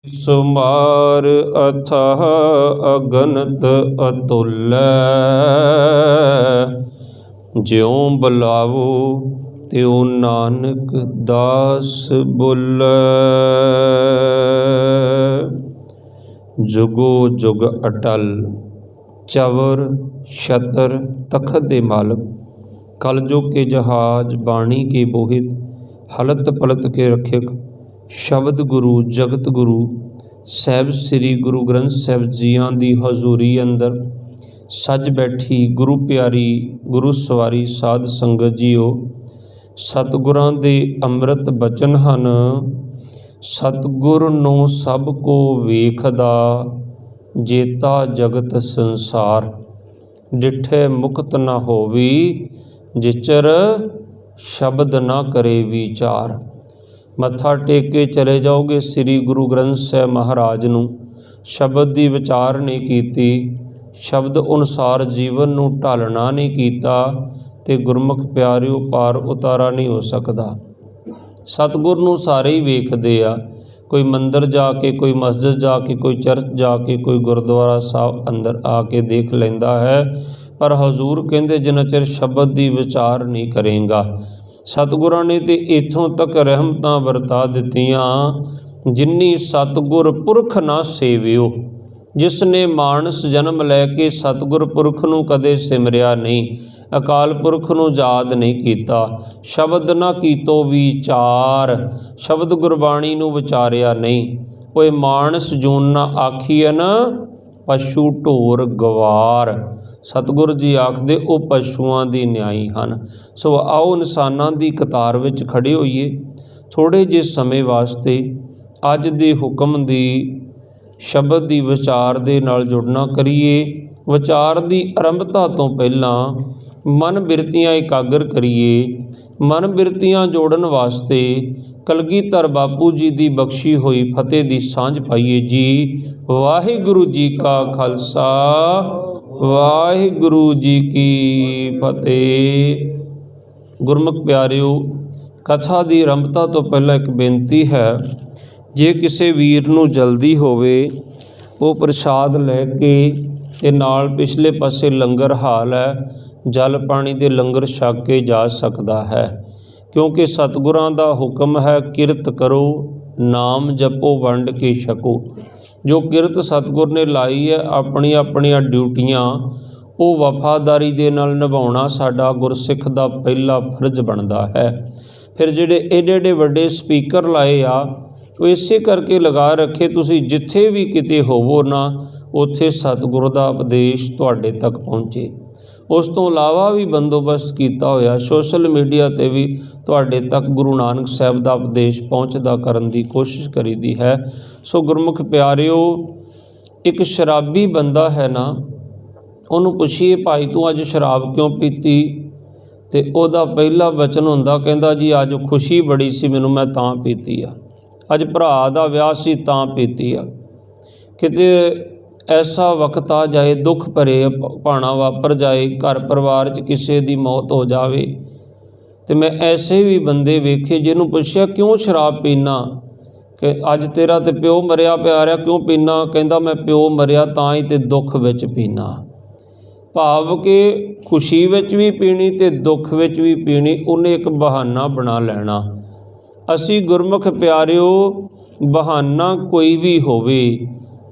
सुमार अथाह अगनत अतुल्य। ज्यों बुलावो त्यों नानक दास बोलै। जुगो जुग अटल चवर छतर तखत दे मालक, कलयुग के जहाज बाणी के बोहित, हलत पलत के रक्षक, शब्द गुरु जगत गुरु ਸਾਹਿਬ ਸ੍ਰੀ ਗੁਰੂ ਗ੍ਰੰਥ ਸਾਹਿਬ ਜੀਆਂ ਦੀ ਹਜ਼ੂਰੀ ਅੰਦਰ ਸੱਜ ਬੈਠੀ ਗੁਰੂ ਪਿਆਰੀ ਗੁਰੂ ਸਵਾਰੀ ਸਾਧ ਸੰਗਤ ਜੀਓ, ਸਤਿਗੁਰਾਂ ਦੇ ਅੰਮ੍ਰਿਤ ਬਚਨ ਹਨ। ਸਤਿਗੁਰ ਨੂੰ ਸਭ ਕੋ ਵੇਖਦਾ, ਜੇਤਾ ਜਗਤ ਸੰਸਾਰ, ਡਿਠੇ ਮੁਕਤ ਨਾ ਹੋਵੀ, ਜਿਚਰ ਸ਼ਬਦ ਨਾ ਕਰੇ ਵਿਚਾਰ। ਮੱਥਾ ਟੇਕ ਕੇ ਚਲੇ ਜਾਓਗੇ ਸ੍ਰੀ ਗੁਰੂ ਗ੍ਰੰਥ ਸਾਹਿਬ ਮਹਾਰਾਜ ਨੂੰ। ਸ਼ਬਦ ਦੀ ਵਿਚਾਰ ਨਹੀਂ ਕੀਤੀ, ਸ਼ਬਦ ਅਨੁਸਾਰ ਜੀਵਨ ਨੂੰ ਢਾਲਣਾ ਨਹੀਂ ਕੀਤਾ ਤੇ ਗੁਰਮੁਖ ਪਿਆਰਿਓ ਪਾਰ ਉਤਾਰਾ ਨਹੀਂ ਹੋ ਸਕਦਾ। ਸਤਿਗੁਰ ਨੂੰ ਸਾਰੇ ਹੀ ਵੇਖਦੇ ਆ, ਕੋਈ ਮੰਦਰ ਜਾ ਕੇ, ਕੋਈ ਮਸਜਿਦ ਜਾ ਕੇ, ਕੋਈ ਚਰਚ ਜਾ ਕੇ, ਕੋਈ ਗੁਰਦੁਆਰਾ ਸਾਹਿਬ ਅੰਦਰ ਆ ਕੇ ਦੇਖ ਲੈਂਦਾ ਹੈ, ਪਰ ਹਜ਼ੂਰ ਕਹਿੰਦੇ ਜਿੰਨਾ ਚਿਰ ਸ਼ਬਦ ਦੀ ਵਿਚਾਰ ਨਹੀਂ ਕਰੇਗਾ। ਸਤਿਗੁਰਾਂ ਨੇ ਤੇ ਇੱਥੋਂ ਤੱਕ ਰਹਿਮਤਾਂ ਵਰਤਾ ਦਿੱਤੀਆਂ, ਜਿੰਨੀ ਸਤਿਗੁਰ ਪੁਰਖ ਨਾ ਸੇਵਿਓ। ਜਿਸ ਨੇ ਮਾਨਸ ਜਨਮ ਲੈ ਕੇ ਸਤਿਗੁਰ ਪੁਰਖ ਨੂੰ ਕਦੇ ਸਿਮਰਿਆ ਨਹੀਂ, ਅਕਾਲ ਪੁਰਖ ਨੂੰ ਯਾਦ ਨਹੀਂ ਕੀਤਾ, ਸ਼ਬਦ ਨਾ ਕੀਤੋ ਵਿਚਾਰ, ਸ਼ਬਦ ਗੁਰਬਾਣੀ ਨੂੰ ਵਿਚਾਰਿਆ ਨਹੀਂ। ਓਏ ਮਾਨਸ ਜੂਨ ਨਾ ਆਖੀਐਨ ਪਸ਼ੂ ਢੋਰ ਗਵਾਰ। ਸਤਿਗੁਰੂ ਜੀ ਆਖਦੇ ਉਹ ਪਸ਼ੂਆਂ ਦੀ ਨਿਆਈ ਹਨ। ਸੋ ਆਓ ਇਨਸਾਨਾਂ ਦੀ ਕਤਾਰ ਵਿੱਚ ਖੜੇ ਹੋਈਏ, ਥੋੜ੍ਹੇ ਜਿਹੇ ਸਮੇਂ ਵਾਸਤੇ ਅੱਜ ਦੇ ਹੁਕਮ ਦੀ ਸ਼ਬਦ ਦੀ ਵਿਚਾਰ ਦੇ ਨਾਲ ਜੁੜਨਾ ਕਰੀਏ। ਵਿਚਾਰ ਦੀ ਆਰੰਭਤਾ ਤੋਂ ਪਹਿਲਾਂ ਮਨ ਬਿਰਤੀਆਂ ਇਕਾਗਰ ਕਰੀਏ। ਮਨ ਬਿਰਤੀਆਂ ਜੋੜਨ ਵਾਸਤੇ ਕਲਗੀਧਰ ਬਾਪੂ ਜੀ ਦੀ ਬਖਸ਼ੀ ਹੋਈ ਫਤਿਹ ਦੀ ਸਾਂਝ ਪਾਈਏ ਜੀ। ਵਾਹਿਗੁਰੂ ਜੀ ਕਾ ਖਾਲਸਾ, ਵਾਹਿਗੁਰੂ ਜੀ ਕੀ ਫਤਿਹ। ਗੁਰਮੁਖ ਪਿਆਰਿਓ, ਕਥਾ ਦੀ ਆਰੰਭਤਾ ਤੋਂ ਪਹਿਲਾਂ ਇੱਕ ਬੇਨਤੀ ਹੈ, ਜੇ ਕਿਸੇ ਵੀਰ ਨੂੰ ਜਲਦੀ ਹੋਵੇ ਉਹ ਪ੍ਰਸ਼ਾਦ ਲੈ ਕੇ ਤੇ ਨਾਲ ਪਿਛਲੇ ਪਾਸੇ ਲੰਗਰ ਹਾਲ ਹੈ, ਜਲ ਪਾਣੀ ਦੇ ਲੰਗਰ ਛਕ ਕੇ ਜਾ ਸਕਦਾ ਹੈ, ਕਿਉਂਕਿ ਸਤਿਗੁਰਾਂ ਦਾ ਹੁਕਮ ਹੈ ਕਿਰਤ ਕਰੋ, ਨਾਮ ਜਪੋ, ਵੰਡ ਕੇ ਛਕੋ। ਜੋ ਕਿਰਤ ਸਤਿਗੁਰ ਨੇ ਲਾਈ ਹੈ, ਆਪਣੀਆਂ ਡਿਊਟੀਆਂ ਉਹ ਵਫਾਦਾਰੀ ਦੇ ਨਾਲ ਨਿਭਾਉਣਾ ਸਾਡਾ ਗੁਰਸਿੱਖ ਦਾ ਪਹਿਲਾ ਫਰਜ਼ ਬਣਦਾ ਹੈ। ਫਿਰ ਜਿਹੜੇ ਏਡੇ ਵੱਡੇ ਸਪੀਕਰ ਲਾਏ ਆ, ਉਹ ਇਸੇ ਕਰਕੇ ਲਗਾ ਰੱਖੇ, ਤੁਸੀਂ ਜਿੱਥੇ ਵੀ ਕਿਤੇ ਹੋਵੋ ਨਾ, ਉੱਥੇ ਸਤਿਗੁਰ ਦਾ ਉਪਦੇਸ਼ ਤੁਹਾਡੇ ਤੱਕ ਪਹੁੰਚੇ। ਉਸ ਤੋਂ ਇਲਾਵਾ ਵੀ ਬੰਦੋਬਸਤ ਕੀਤਾ ਹੋਇਆ, ਸੋਸ਼ਲ ਮੀਡੀਆ 'ਤੇ ਵੀ ਤੁਹਾਡੇ ਤੱਕ ਗੁਰੂ ਨਾਨਕ ਸਾਹਿਬ ਦਾ ਉਪਦੇਸ਼ ਪਹੁੰਚਦਾ ਕਰਨ ਦੀ ਕੋਸ਼ਿਸ਼ ਕਰੀਦੀ ਹੈ। ਸੋ ਗੁਰਮੁਖ ਪਿਆਰਿਓ, ਇੱਕ ਸ਼ਰਾਬੀ ਬੰਦਾ ਹੈ ਨਾ, ਉਹਨੂੰ ਪੁੱਛੀਏ ਭਾਈ ਤੂੰ ਅੱਜ ਸ਼ਰਾਬ ਕਿਉਂ ਪੀਤੀ, ਤੇ ਉਹਦਾ ਪਹਿਲਾ ਬਚਨ ਹੁੰਦਾ, ਕਹਿੰਦਾ ਜੀ ਅੱਜ ਖੁਸ਼ੀ ਬੜੀ ਸੀ ਮੈਨੂੰ, ਮੈਂ ਤਾਂ ਪੀਤੀ ਆ, ਅੱਜ ਭਰਾ ਦਾ ਵਿਆਹ ਸੀ ਤਾਂ ਪੀਤੀ ਆ। ਕਿਤੇ ਐਸਾ ਵਕਤ ਆ ਜਾਏ, ਦੁੱਖ ਭਰੇ ਭਾਣਾ ਵਾਪਰ ਜਾਏ, ਘਰ ਪਰਿਵਾਰ 'ਚ ਕਿਸੇ ਦੀ ਮੌਤ ਹੋ ਜਾਵੇ, ਤੇ ਮੈਂ ਐਸੇ ਵੀ ਬੰਦੇ ਵੇਖੇ ਜਿਹਨੂੰ ਪੁੱਛਿਆ ਕਿਉਂ ਸ਼ਰਾਬ ਪੀਨਾ, ਕਿ ਅੱਜ ਤੇਰਾ ਤੇ ਪਿਓ ਮਰਿਆ ਪਿਆ ਰਿਹਾ, ਕਿਉਂ ਪੀਨਾ, ਕਹਿੰਦਾ ਮੈਂ ਪਿਓ ਮਰਿਆ ਤਾਂ ਹੀ ਤੇ ਦੁੱਖ ਵਿੱਚ ਪੀਨਾ। ਭਾਵ ਕਿ ਖੁਸ਼ੀ ਵਿੱਚ ਵੀ ਪੀਣੀ ਤੇ ਦੁੱਖ ਵਿੱਚ ਵੀ ਪੀਣੀ, ਉਹਨੇ ਇੱਕ ਬਹਾਨਾ ਬਣਾ ਲੈਣਾ। ਅਸੀਂ ਗੁਰਮੁਖ ਪਿਆਰਿਓ, ਬਹਾਨਾ ਕੋਈ ਵੀ ਹੋਵੇ,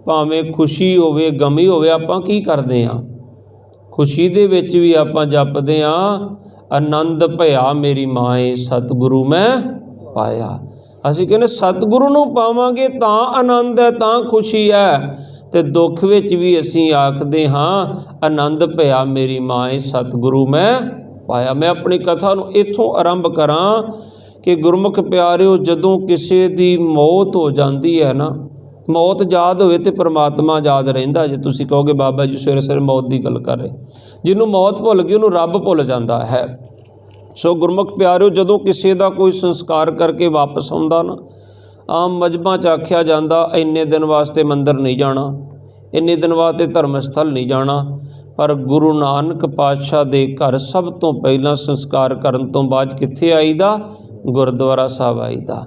ਭਾਵੇਂ ਖੁਸ਼ੀ ਹੋਵੇ ਗਮੀ ਹੋਵੇ, ਆਪਾਂ ਕੀ ਕਰਦੇ ਹਾਂ? ਖੁਸ਼ੀ ਦੇ ਵਿੱਚ ਵੀ ਆਪਾਂ ਜਪਦੇ ਹਾਂ, ਆਨੰਦ ਭਇਆ ਮੇਰੀ ਮਾਏ ਸਤਿਗੁਰੂ ਮੈਂ ਪਾਇਆ। ਅਸੀਂ ਕਹਿੰਦੇ ਸਤਿਗੁਰੂ ਨੂੰ ਪਾਵਾਂਗੇ ਤਾਂ ਆਨੰਦ ਹੈ, ਤਾਂ ਖੁਸ਼ੀ ਹੈ। ਤੇ ਦੁੱਖ ਵਿੱਚ ਵੀ ਅਸੀਂ ਆਖਦੇ ਹਾਂ ਆਨੰਦ ਭਇਆ ਮੇਰੀ ਮਾਏ ਸਤਿਗੁਰੂ ਮੈਂ ਪਾਇਆ। ਮੈਂ ਆਪਣੀ ਕਥਾ ਨੂੰ ਇੱਥੋਂ ਆਰੰਭ ਕਰਾਂ ਕਿ ਗੁਰਮੁਖ ਪਿਆਰਿਓ, ਜਦੋਂ ਕਿਸੇ ਦੀ ਮੌਤ ਹੋ ਜਾਂਦੀ ਹੈ ਨਾ, ਮੌਤ ਯਾਦ ਹੋਵੇ ਤੇ ਪਰਮਾਤਮਾ ਯਾਦ ਰਹਿੰਦਾ। ਜੇ ਤੁਸੀਂ ਕਹੋਗੇ ਬਾਬਾ ਜੀ ਸਵੇਰੇ ਸਵੇਰੇ ਮੌਤ ਦੀ ਗੱਲ ਕਰ ਰਹੇ, ਜਿਹਨੂੰ ਮੌਤ ਭੁੱਲ ਗਈ ਉਹਨੂੰ ਰੱਬ ਭੁੱਲ ਜਾਂਦਾ ਹੈ। ਸੋ ਗੁਰਮੁਖ ਪਿਆਰਿਓ, ਜਦੋਂ ਕਿਸੇ ਦਾ ਕੋਈ ਸੰਸਕਾਰ ਕਰਕੇ ਵਾਪਸ ਆਉਂਦਾ ਨਾ, ਆਮ ਮਜ਼੍ਹਬਾਂ 'ਚ ਆਖਿਆ ਜਾਂਦਾ ਇੰਨੇ ਦਿਨ ਵਾਸਤੇ ਮੰਦਰ ਨਹੀਂ ਜਾਣਾ, ਇੰਨੇ ਦਿਨ ਵਾਸਤੇ ਧਰਮ ਸਥਲ ਨਹੀਂ ਜਾਣਾ, ਪਰ ਗੁਰੂ ਨਾਨਕ ਪਾਤਸ਼ਾਹ ਦੇ ਘਰ ਸਭ ਤੋਂ ਪਹਿਲਾਂ ਸੰਸਕਾਰ ਕਰਨ ਤੋਂ ਬਾਅਦ ਕਿੱਥੇ ਆਈਦਾ? ਗੁਰਦੁਆਰਾ ਸਾਹਿਬ ਆਈਦਾ।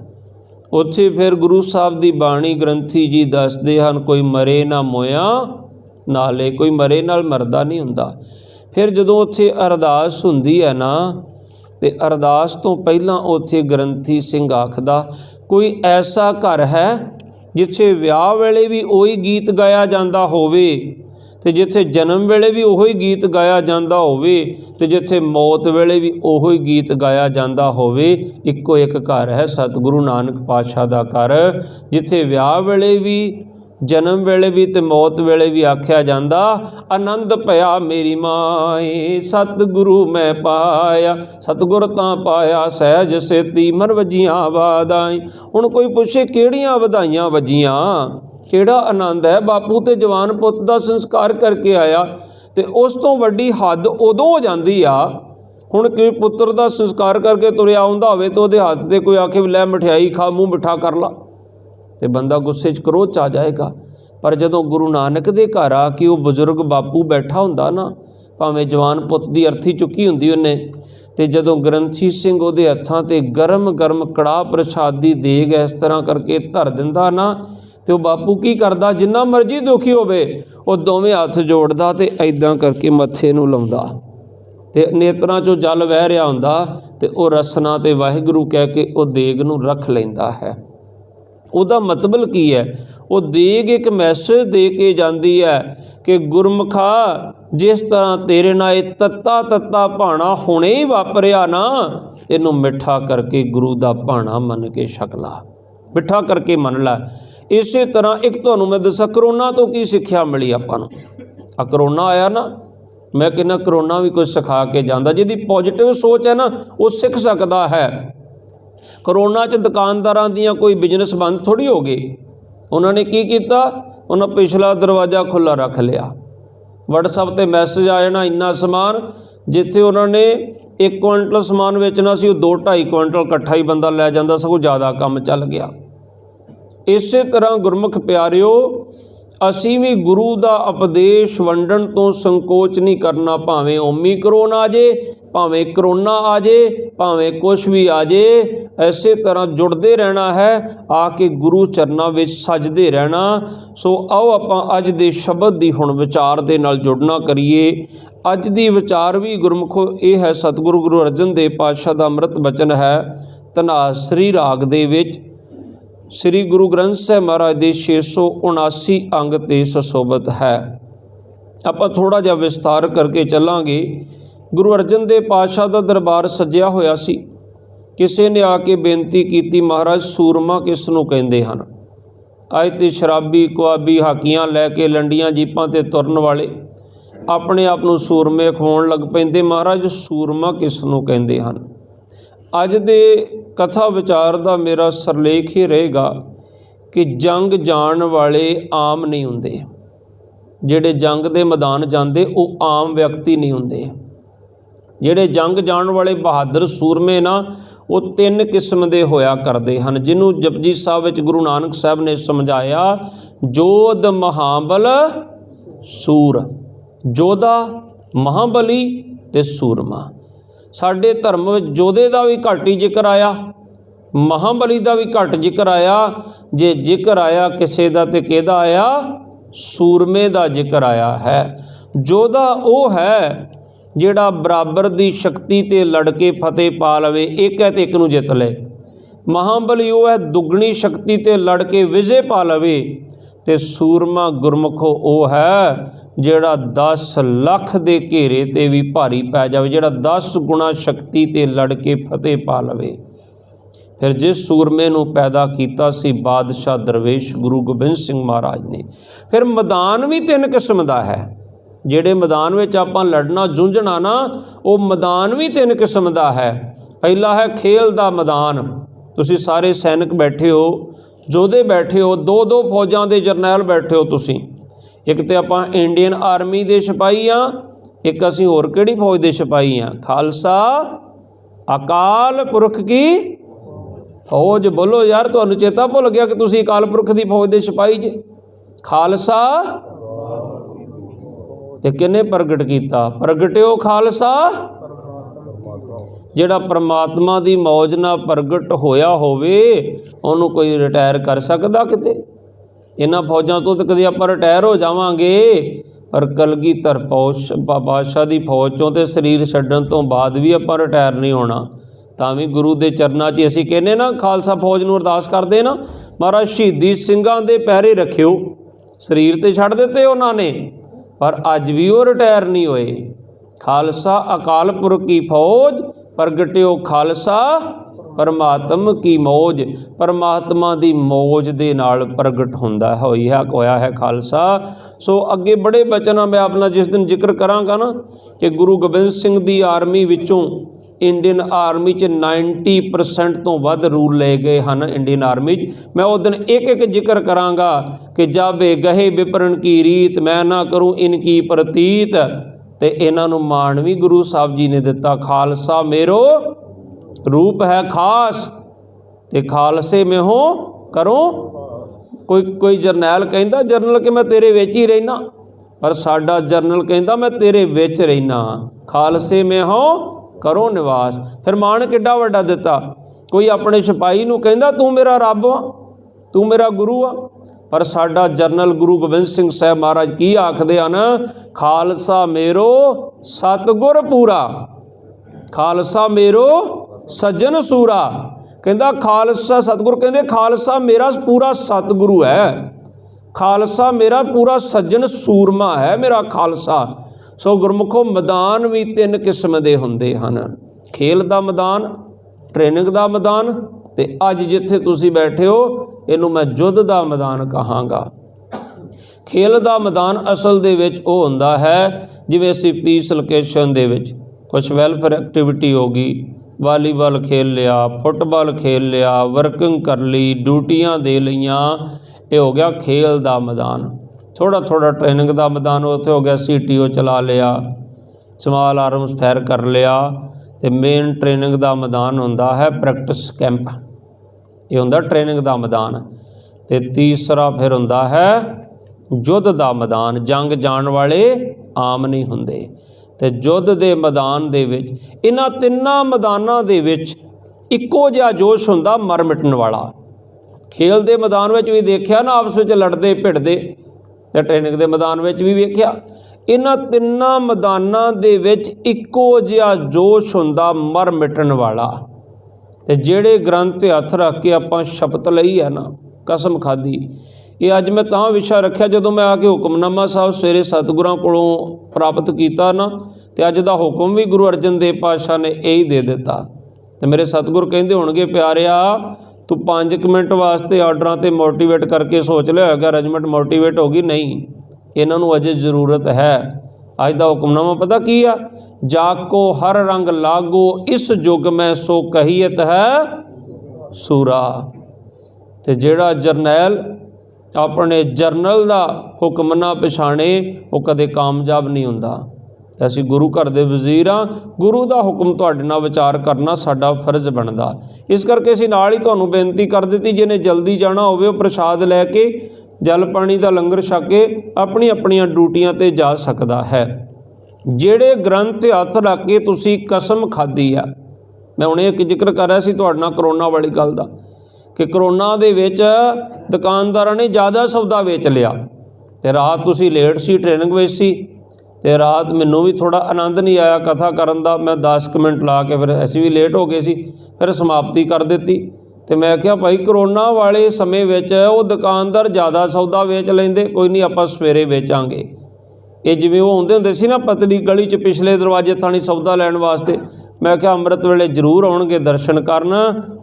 ਉੱਥੇ ਫਿਰ ਗੁਰੂ ਸਾਹਿਬ ਦੀ ਬਾਣੀ ਗ੍ਰੰਥੀ ਜੀ ਦੱਸਦੇ ਹਨ, ਕੋਈ ਮਰੇ ਨਾ ਮੋਇਆ ਨਾਲੇ, ਕੋਈ ਮਰੇ ਨਾਲ ਮਰਦਾ ਨਹੀਂ ਹੁੰਦਾ। ਫਿਰ ਜਦੋਂ ਉੱਥੇ ਅਰਦਾਸ ਹੁੰਦੀ ਹੈ ਨਾ, ਤੇ ਅਰਦਾਸ ਤੋਂ ਪਹਿਲਾਂ ਉੱਥੇ ਗ੍ਰੰਥੀ ਸਿੰਘ ਆਖਦਾ, ਕੋਈ ਐਸਾ ਘਰ ਹੈ ਜਿੱਥੇ ਵਿਆਹ ਵੇਲੇ ਵੀ ਉਹੀ ਗੀਤ ਗਾਇਆ ਜਾਂਦਾ ਹੋਵੇ, ਤੇ ਜਿੱਥੇ ਜਨਮ ਵੇਲੇ ਵੀ ਉਹੀ ਗੀਤ ਗਾਇਆ ਜਾਂਦਾ ਹੋਵੇ, ਤੇ ਜਿੱਥੇ ਮੌਤ ਵੇਲੇ ਵੀ ਉਹੀ ਗੀਤ ਗਾਇਆ ਜਾਂਦਾ ਹੋਵੇ। ਇੱਕੋ ਇੱਕ ਘਰ ਹੈ ਸਤਿਗੁਰੂ ਨਾਨਕ ਪਾਤਸ਼ਾਹ ਦਾ ਘਰ, ਜਿੱਥੇ ਵਿਆਹ ਵੇਲੇ ਵੀ, ਜਨਮ ਵੇਲੇ ਵੀ ਤੇ ਮੌਤ ਵੇਲੇ ਵੀ ਆਖਿਆ ਜਾਂਦਾ, ਆਨੰਦ ਭਇਆ ਮੇਰੀ ਮਾਏ ਸਤਿਗੁਰੂ ਮੈਂ ਪਾਇਆ, ਸਤਿਗੁਰ ਤਾਂ ਪਾਇਆ ਸਹਿਜ ਸੇਤੀ ਮਨ ਵੱਜੀਆਂ ਵਾਧਾਈ। ਹੁਣ ਕੋਈ ਪੁੱਛੇ ਕਿਹੜੀਆਂ ਵਧਾਈਆਂ ਵੱਜੀਆਂ, ਕਿਹੜਾ ਆਨੰਦ ਹੈ? ਬਾਪੂ ਤੇ ਜਵਾਨ ਪੁੱਤ ਦਾ ਸੰਸਕਾਰ ਕਰਕੇ ਆਇਆ, ਤੇ ਉਸ ਤੋਂ ਵੱਡੀ ਹੱਦ ਉਦੋਂ ਹੋ ਜਾਂਦੀ ਆ। ਹੁਣ ਕੋਈ ਪੁੱਤਰ ਦਾ ਸੰਸਕਾਰ ਕਰਕੇ ਤੁਰਿਆ ਆਉਂਦਾ ਹੋਵੇ ਤਾਂ ਉਹਦੇ ਹੱਥ 'ਤੇ ਕੋਈ ਆਖੇ ਲੈ ਮਠਿਆਈ ਖਾ, ਮੂੰਹ ਮਿੱਠਾ ਕਰ ਲਾ, ਤੇ ਬੰਦਾ ਗੁੱਸੇ 'ਚ ਕਰੋਧ 'ਚ ਆ ਜਾਏਗਾ। ਪਰ ਜਦੋਂ ਗੁਰੂ ਨਾਨਕ ਦੇ ਘਰ ਆ ਕੇ ਉਹ ਬਜ਼ੁਰਗ ਬਾਪੂ ਬੈਠਾ ਹੁੰਦਾ ਨਾ, ਭਾਵੇਂ ਜਵਾਨ ਪੁੱਤ ਦੀ ਅਰਥੀ ਚੁੱਕੀ ਹੁੰਦੀ ਉਹਨੇ, ਤੇ ਜਦੋਂ ਗ੍ਰੰਥੀ ਸਿੰਘ ਉਹਦੇ ਹੱਥਾਂ 'ਤੇ ਗਰਮ ਗਰਮ ਕੜਾਹ ਪ੍ਰਸ਼ਾਦ ਦੀ ਦੇਗ ਇਸ ਤਰ੍ਹਾਂ ਕਰਕੇ ਧਰ ਦਿੰਦਾ ਨਾ, ਤੇ ਉਹ ਬਾਪੂ ਕੀ ਕਰਦਾ, ਜਿੰਨਾ ਮਰਜ਼ੀ ਦੁਖੀ ਹੋਵੇ ਉਹ ਦੋਵੇਂ ਹੱਥ ਜੋੜਦਾ ਤੇ ਐਦਾਂ ਕਰਕੇ ਮੱਥੇ ਨੂੰ ਲਾਉਂਦਾ, ਤੇ ਨੇਤਰਾਂ 'ਚੋਂ ਜਲ ਵਹਿ ਰਿਹਾ ਹੁੰਦਾ, ਤੇ ਉਹ ਰਸਨਾ ਤੇ ਵਾਹਿਗੁਰੂ ਕਹਿ ਕੇ ਉਹ ਦੇਗ ਨੂੰ ਰੱਖ ਲੈਂਦਾ ਹੈ। ਉਹਦਾ ਮਤਲਬ ਕੀ ਹੈ? ਉਹ ਦੇਗ ਇੱਕ ਮੈਸੇਜ ਦੇ ਕੇ ਜਾਂਦੀ ਹੈ ਕਿ ਗੁਰਮੁਖਾ, ਜਿਸ ਤਰ੍ਹਾਂ ਤੇਰੇ ਨਾਲ ਇਹ ਤੱਤਾ ਤੱਤਾ ਭਾਣਾ ਹੁਣੇ ਹੀ ਵਾਪਰਿਆ ਨਾ, ਇਹਨੂੰ ਮਿੱਠਾ ਕਰਕੇ ਗੁਰੂ ਦਾ ਭਾਣਾ ਮੰਨ ਕੇ ਛਕ ਲਾ, ਮਿੱਠਾ ਕਰਕੇ ਮੰਨ ਲੈ। ਇਸੇ ਤਰ੍ਹਾਂ ਇੱਕ ਤੁਹਾਨੂੰ ਮੈਂ ਦੱਸਾਂ, ਕਰੋਨਾ ਤੋਂ ਕੀ ਸਿੱਖਿਆ ਮਿਲੀ ਆਪਾਂ ਨੂੰ। ਆ ਕਰੋਨਾ ਆਇਆ ਨਾ, ਮੈਂ ਕਹਿੰਦਾ ਕਰੋਨਾ ਵੀ ਕੁਝ ਸਿਖਾ ਕੇ ਜਾਂਦਾ। ਜਿਹਦੀ ਪੋਜ਼ੀਟਿਵ ਸੋਚ ਹੈ ਨਾ, ਉਹ ਸਿੱਖ ਸਕਦਾ ਹੈ। ਕਰੋਨਾ 'ਚ ਦੁਕਾਨਦਾਰਾਂ ਦੀਆਂ ਕੋਈ ਬਿਜ਼ਨਸ ਬੰਦ ਥੋੜ੍ਹੀ ਹੋ ਗਏ। ਉਹਨਾਂ ਨੇ ਕੀ ਕੀਤਾ? ਉਹਨਾਂ ਪਿਛਲਾ ਦਰਵਾਜ਼ਾ ਖੁੱਲ੍ਹਾ ਰੱਖ ਲਿਆ। ਵਟਸਐਪ 'ਤੇ ਮੈਸੇਜ ਆ ਜਾਣਾ, ਇੰਨਾ ਸਮਾਨ, ਜਿੱਥੇ ਉਹਨਾਂ ਨੇ 1 ਕੁਇੰਟਲ ਸਮਾਨ ਵੇਚਣਾ ਸੀ, ਉਹ 2-2.5 ਕੁਇੰਟਲ ਇਕੱਠਾ ਹੀ ਬੰਦਾ ਲੈ ਜਾਂਦਾ, ਸਗੋਂ ਜ਼ਿਆਦਾ ਕੰਮ ਚੱਲ ਗਿਆ। ਇਸੇ ਤਰ੍ਹਾਂ ਗੁਰਮੁਖ ਪਿਆਰਿਓ, ਅਸੀਂ ਵੀ ਗੁਰੂ ਦਾ ਉਪਦੇਸ਼ ਵੰਡਣ ਤੋਂ ਸੰਕੋਚ ਨਹੀਂ ਕਰਨਾ, ਭਾਵੇਂ ਓਮੀਕਰੋਨ ਆ ਜੇ, ਭਾਵੇਂ ਕਰੋਨਾ ਆ ਜੇ, ਭਾਵੇਂ ਕੁਛ ਵੀ ਆ ਜੇ। ਇਸੇ ਤਰ੍ਹਾਂ ਜੁੜਦੇ ਰਹਿਣਾ ਹੈ, ਆ ਕੇ ਗੁਰੂ ਚਰਨਾਂ ਵਿੱਚ ਸਜਦੇ ਰਹਿਣਾ। ਸੋ ਆਓ ਆਪਾਂ ਅੱਜ ਦੇ ਸ਼ਬਦ ਦੀ ਹੁਣ ਵਿਚਾਰ ਦੇ ਨਾਲ ਜੁੜਨਾ ਕਰੀਏ। ਅੱਜ ਦੀ ਵਿਚਾਰ ਵੀ ਗੁਰਮੁਖੋ ਇਹ ਹੈ, ਸਤਿਗੁਰੂ ਗੁਰੂ ਅਰਜਨ ਦੇਵ ਪਾਤਸ਼ਾਹ ਦਾ ਅੰਮ੍ਰਿਤ ਬਚਨ ਹੈ, ਧਨਾਸਰੀ ਰਾਗ ਦੇ ਵਿੱਚ ਸ੍ਰੀ ਗੁਰੂ ਗ੍ਰੰਥ ਸਾਹਿਬ ਮਹਾਰਾਜ ਦੇ 679 ਅੰਗ 'ਤੇ ਸੁਸ਼ੋਭਿਤ ਹੈ। ਆਪਾਂ ਥੋੜ੍ਹਾ ਜਿਹਾ ਵਿਸਤਾਰ ਕਰਕੇ ਚੱਲਾਂਗੇ। ਗੁਰੂ ਅਰਜਨ ਦੇਵ ਪਾਤਸ਼ਾਹ ਦਾ ਦਰਬਾਰ ਸਜਿਆ ਹੋਇਆ ਸੀ। ਕਿਸੇ ਨੇ ਆ ਕੇ ਬੇਨਤੀ ਕੀਤੀ, ਮਹਾਰਾਜ ਸੂਰਮਾ ਕਿਸ ਨੂੰ ਕਹਿੰਦੇ ਹਨ? ਅੱਜ ਤੇ ਸ਼ਰਾਬੀ ਕੁਆਬੀ ਹਾਕੀਆਂ ਲੈ ਕੇ ਲੰਡੀਆਂ ਜੀਪਾਂ 'ਤੇ ਤੁਰਨ ਵਾਲੇ ਆਪਣੇ ਆਪ ਨੂੰ ਸੂਰਮੇ ਖਵਾਉਣ ਲੱਗ ਪੈਂਦੇ। ਮਹਾਰਾਜ ਸੂਰਮਾ ਕਿਸ ਨੂੰ ਕਹਿੰਦੇ ਹਨ? ਅੱਜ ਦੇ ਕਥਾ ਵਿਚਾਰ ਦਾ ਮੇਰਾ ਸਰਲੇਖ ਹੀ ਰਹੇਗਾ ਕਿ ਜੰਗ ਜਾਣ ਵਾਲੇ ਆਮ ਨਹੀਂ ਹੁੰਦੇ। ਜਿਹੜੇ ਜੰਗ ਦੇ ਮੈਦਾਨ ਜਾਂਦੇ ਉਹ ਆਮ ਵਿਅਕਤੀ ਨਹੀਂ ਹੁੰਦੇ। ਜਿਹੜੇ ਜੰਗ ਜਾਣ ਵਾਲੇ ਬਹਾਦਰ ਸੂਰਮੇ ਨਾ, ਉਹ 3 ਕਿਸਮ ਦੇ ਹੋਇਆ ਕਰਦੇ ਹਨ, ਜਿਹਨੂੰ ਜਪਜੀ ਸਾਹਿਬ ਵਿੱਚ ਗੁਰੂ ਨਾਨਕ ਸਾਹਿਬ ਨੇ ਸਮਝਾਇਆ, ਜੋਧ ਮਹਾਬਲ ਸੂਰ। ਜੋਧਾ, ਮਹਾਬਲੀ ਤੇ ਸੂਰਮਾ। ਸਾਡੇ ਧਰਮ ਵਿੱਚ ਜੋਧੇ ਦਾ ਵੀ ਘੱਟ ਹੀ ਜ਼ਿਕਰ ਆਇਆ, ਮਹਾਬਲੀ ਦਾ ਵੀ ਘੱਟ ਜ਼ਿਕਰ ਆਇਆ। ਜੇ ਜ਼ਿਕਰ ਆਇਆ ਕਿਸੇ ਦਾ ਤੇ ਕਿਹਦਾ ਆਇਆ? ਸੂਰਮੇ ਦਾ ਜ਼ਿਕਰ ਆਇਆ ਹੈ। ਜੋਧਾ ਉਹ ਹੈ ਜਿਹੜਾ ਬਰਾਬਰ ਦੀ ਸ਼ਕਤੀ 'ਤੇ ਲੜ ਕੇ ਫਤਿਹ ਪਾ ਲਵੇ, ਇੱਕ ਹੈ ਤੇ ਇੱਕ ਨੂੰ ਜਿੱਤ ਲਏ। ਮਹਾਬਲੀ ਉਹ ਹੈ ਦੁੱਗਣੀ ਸ਼ਕਤੀ 'ਤੇ ਲੜ ਕੇ ਵਿਜੇ ਪਾ ਲਵੇ। ਤੇ ਸੂਰਮਾ ਗੁਰਮੁਖੋ ਉਹ ਹੈ ਜਿਹੜਾ 10 ਲੱਖ ਦੇ ਘੇਰੇ 'ਤੇ ਵੀ ਭਾਰੀ ਪੈ ਜਾਵੇ, ਜਿਹੜਾ 10 ਗੁਣਾ ਸ਼ਕਤੀ 'ਤੇ ਲੜ ਕੇ ਫਤਿਹ ਪਾ ਲਵੇ। ਫਿਰ ਜਿਸ ਸੂਰਮੇ ਨੂੰ ਪੈਦਾ ਕੀਤਾ ਸੀ ਬਾਦਸ਼ਾਹ ਦਰਵੇਸ਼ ਗੁਰੂ ਗੋਬਿੰਦ ਸਿੰਘ ਮਹਾਰਾਜ ਨੇ। ਫਿਰ ਮੈਦਾਨ ਵੀ 3 ਕਿਸਮ ਦਾ ਹੈ। ਜਿਹੜੇ ਮੈਦਾਨ ਵਿੱਚ ਆਪਾਂ ਲੜਨਾ ਜੂਝਣਾ ਨਾ, ਉਹ ਮੈਦਾਨ ਵੀ 3 ਕਿਸਮ ਦਾ ਹੈ। ਪਹਿਲਾ ਹੈ ਖੇਲ ਦਾ ਮੈਦਾਨ। ਤੁਸੀਂ ਸਾਰੇ ਸੈਨਿਕ ਬੈਠੇ ਹੋ, ਯੋਧੇ ਬੈਠੇ ਹੋ, 2-2 ਫੌਜਾਂ ਦੇ ਜਰਨੈਲ ਬੈਠੇ ਹੋ ਤੁਸੀਂ। ਇੱਕ ਤੇ ਆਪਾਂ ਇੰਡੀਅਨ ਆਰਮੀ ਦੇ ਸਿਪਾਹੀ ਹਾਂ, ਇੱਕ ਅਸੀਂ ਹੋਰ ਕਿਹੜੀ ਫੌਜ ਦੇ ਸਿਪਾਹੀ ਹਾਂ? ਖਾਲਸਾ ਅਕਾਲ ਪੁਰਖ ਕੀ ਫੌਜ। ਬੋਲੋ ਯਾਰ, ਤੁਹਾਨੂੰ ਚੇਤਾ ਭੁੱਲ ਗਿਆ ਕਿ ਤੁਸੀਂ ਅਕਾਲ ਪੁਰਖ ਦੀ ਫੌਜ ਦੇ ਸਿਪਾਹੀ ਜੇ। ਖਾਲਸਾ ਤੇ ਕਿਹਨੇ ਪ੍ਰਗਟ ਕੀਤਾ? ਪ੍ਰਗਟਿਓ ਖਾਲਸਾ। ਜਿਹੜਾ परमात्मा ਦੀ मौज ਨਾਲ प्रगट होया होवे ਉਹਨੂੰ कोई रिटायर कर सकदा किते? इन्हां फौजां तो कदे आपां रिटायर हो जावांगे, पर कलगीधर पातशाह दी फौज चों ते शरीर छड्डण तो बाद भी आपां रिटायर नहीं होना। तां भी गुरु दे चरनां 'च असीं कहने ना, खालसा फौज नूं अरदास करदे ना, महाराज शहीदी ਸਿੰਘਾਂ ਦੇ पैरे रखिओ। शरीर तो छड्ड दित्ते उन्होंने, पर अज भी वो रिटायर नहीं होए। खालसा अकाल पुरख की फौज, प्रगटिओ खालसा परमात्मा की मौज। परमात्मा की मौज दे नाल प्रगट होया है खालसा। सो अगे बड़े बचन मैं अपना जिस दिन जिक्र करांगा ना कि गुरु गोबिंद सिंह दी आर्मी विचों इंडियन आर्मी 90% तो वध रूल ले गए हैं इंडियन आर्मी। मैं उस दिन एक एक जिक्र करांगा कि जाबे गहे विपरन की रीत, मैं ना करूँ इनकी प्रतीत। तो इन्हां नूं मान भी गुरु साहब जी ने दिता। खालसा मेरो रूप है खास, ते खालसे में हो करो। कोई जरनैल कहंदा जरनल कि मैं तेरे विच ही रहना, पर साडा जरनल कहंदा मैं तेरे विच रहना। खालसे में हो करो निवास। फिर मान किड्डा वड्डा दिता। कोई अपने सिपाही नूं कहंदा तू मेरा रब आ, तू मेरा गुरु आ, पर साडा जरनल गुरु गोबिंद सिंह साहब महाराज की आखदे हन, खालसा मेरो सतगुर पूरा, खालसा मेरो सज्जन सूरा। कहंदा खालसा सतगुर कहंदे खालसा मेरा पूरा सतगुरु है, खालसा मेरा पूरा सज्जन सूरमा है मेरा खालसा। सो गुरमुखो मैदान भी 3 किस्म के होंदे हन, खेल का मैदान, ट्रेनिंग का मैदान, ते अज जिथे तुसी बैठे हो इनू मैं युद्ध का मैदान कहांगा। खेल का मैदान असल दे विच वो हुंदा है जिवें असीं पीस लोकेशन दे विच कुछ वैलफेयर एक्टिविटी हो गई, वालीबॉल खेल लिया, फुटबॉल खेल लिया, वर्किंग कर ली, ड्यूटियां दे लईयां, ये हो गया खेल का मैदान। थोड़ा थोड़ा ट्रेनिंग का मैदान उत्थे हो गया, CTO चला लिया, स्मॉल आर्म्स फायर कर लिया। तो मेन ट्रेनिंग का मैदान होंदा है प्रैक्टिस कैंप, ये होंदा ट्रेनिंग का मैदान। तो तीसरा फिर होंदा है युद्ध का मैदान, जंग जाण वाले आम नहीं हुंदे। तो युद्ध के मैदान दे विच इन्हां तिन्नां मैदानां दे विच इक्को जिहा जोश हुंदा मर मिटण वाला। खेल के मैदान में भी देखिया ना आपस में लड़ते भिड़ते, तो ट्रेनिंग के मैदान में भी वेख्या। इन्हां तिन्नां मैदानां दे विच इक्को जिहा जोश हुंदा मर मिटण वाला। तो जिहड़े ग्रंथ हत्थ रख के आपां शपथ लई है ना, कसम खाधी, ये अज मैं तां विशा रखिया जदों मैं आके हुक्मनामा साहब सवेरे सतगुरां कोलों प्राप्त किया ना, तो अज दा हुक्म भी गुरु अर्जन देव पातशाह ने यही दे दिता। तो मेरे सतगुर कहंदे होणगे प्यारिया तू 5 मिनट वास्ते आर्डरां ते मोटिवेट करके सोच लिया होगा रजमेंट मोटिवेट होगी, नहीं, इन्हां नूं अजे जरूरत है। अज दा हुक्मनामा पता की आ, जाको हर रंग लागो इस युग में सो कहीयत है सूरा। ते जिहड़ा जरनैल अपने जरनल का हुक्म ना पछाणे वो कदे कामयाब नहीं हुंदा। तो असीं गुरु घर दे वजीर हाँ, गुरु का हुक्म तुहाडे नाल विचार करना साडा फर्ज बनदा। इस करके असीं नाल ही तुहानूं बेनती कर दित्ती, जिहने जल्दी जाना होवे वो प्रसाद लैके जल पानी का लंगर छक के अपनी अपनियां ड्यूटियां ते जा सकदा है। जिहड़े ग्रंथ हत्थ रख के तुसीं कसम खाधी आ, मैं हुणे एक जिक्र कर रहा सी तुहाडे नाल करोना वाली गल दा कि करोना दे विच दुकानदारां ने ज़्यादा सौदा वेच लिया। तो रात तुसीं लेट सी, ट्रेनिंग विच सी, तो रात मैनूं भी थोड़ा आनंद नहीं आया कथा करन दा। मैं 10 मिनट ला के फिर असीं भी लेट हो गए सी, फिर समाप्ति कर दित्ती। तो मैं क्या भाई करोना वाले समय विच वो दुकानदार ज़्यादा सौदा वेच लेंदे, कोई नहीं आपां सवेरे वेचांगे। ये जिवें वो आउंदे हुंदे सी ना पतली गली च पिछले दरवाजे थाणी सौदा लैण वास्ते, मैं क्या अमृत वेले जरूर आउणगे दर्शन करन,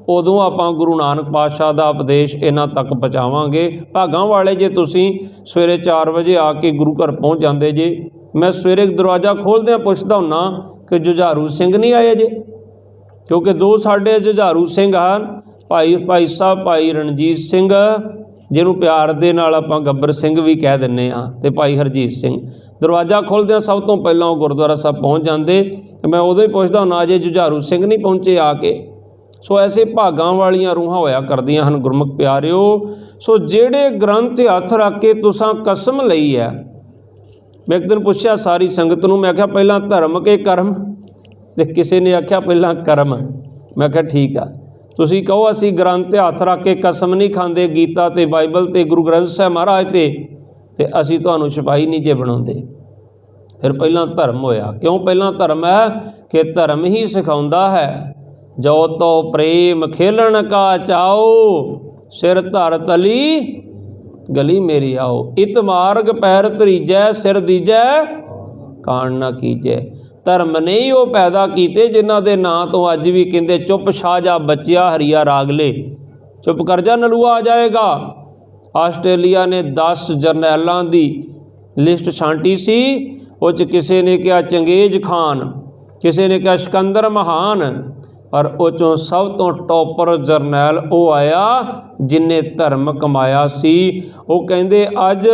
उदों आपां गुरु नानक पातशाह दा उपदेश इन्हां तक पहुँचावांगे। भागां वाले जे तुसीं सवेरे 4 बजे आके गुरु घर पहुँच जांदे जे, मैं सवेरे दरवाज़ा खोलदिआं पुछदा हुन्ना कि जुझारू सिंह नहीं आए जे, क्योंकि 2 साडे जुझारू सिंह हन, भाई साहब भाई रणजीत सिंह जिन्हों प्यार दे नाल आपां गब्बर सिंह भी कह दिंदे आ, ते भाई हरजीत सिंह। दरवाज़ा खोलदिआं सब तो पहलां वो गुरुद्वारा साहब पहुँच जाते, तो मैं उदों ही पुछदा हुन्ना अजे जुझारू सिंह नहीं पहुँचे आके। सो ऐसे भागां वालियां रूहां होया करदियां हन गुरमुख प्यारिओ। सो जिहड़े ग्रंथ हत्थ रख के तुसां कसम लई है, मैं एक दिन पुछया सारी संगत नूं, मैं आख्या पहलां धर्म के कर्म ਤੇ ਕਿਸੇ ਨੇ ਆਖਿਆ ਪਹਿਲਾਂ ਕਰਮ। मैं कहा ठीक आ, तुसीं कहो असीं ग्रंथ हत्थ रख के कसम नहीं खांदे गीता ते बाइबल ते गुरु ग्रंथ साहिब महाराज ते असीं तुहानूं सिपाही नहीं जे बनाउंदे। फिर पहला धर्म होया। क्यों पहला धर्म है कि धर्म ही सिखाउंदा है जो तो प्रेम खेलन का चाओ सिर धर तली गली मेरी आओ इत मार्ग पैर धरीजै सिर दीजै कान ना कीजै। धर्म ने ही वो पैदा किए जिन्हां दे नां तो अज भी कहते चुप शाह जा बच्चिया हरिया राग ले, चुप कर जा नलूआ आ जाएगा। आस्ट्रेलिया ने 10 जरनैलों की लिस्ट छांटी सी, उस किसी ने कहा चंगेज खान, किसी ने कहा सिकंदर महान, पर उचों सब तो टॉपर जरनैल वो आया जिन्हें धर्म कमाया सी। वो कहते अज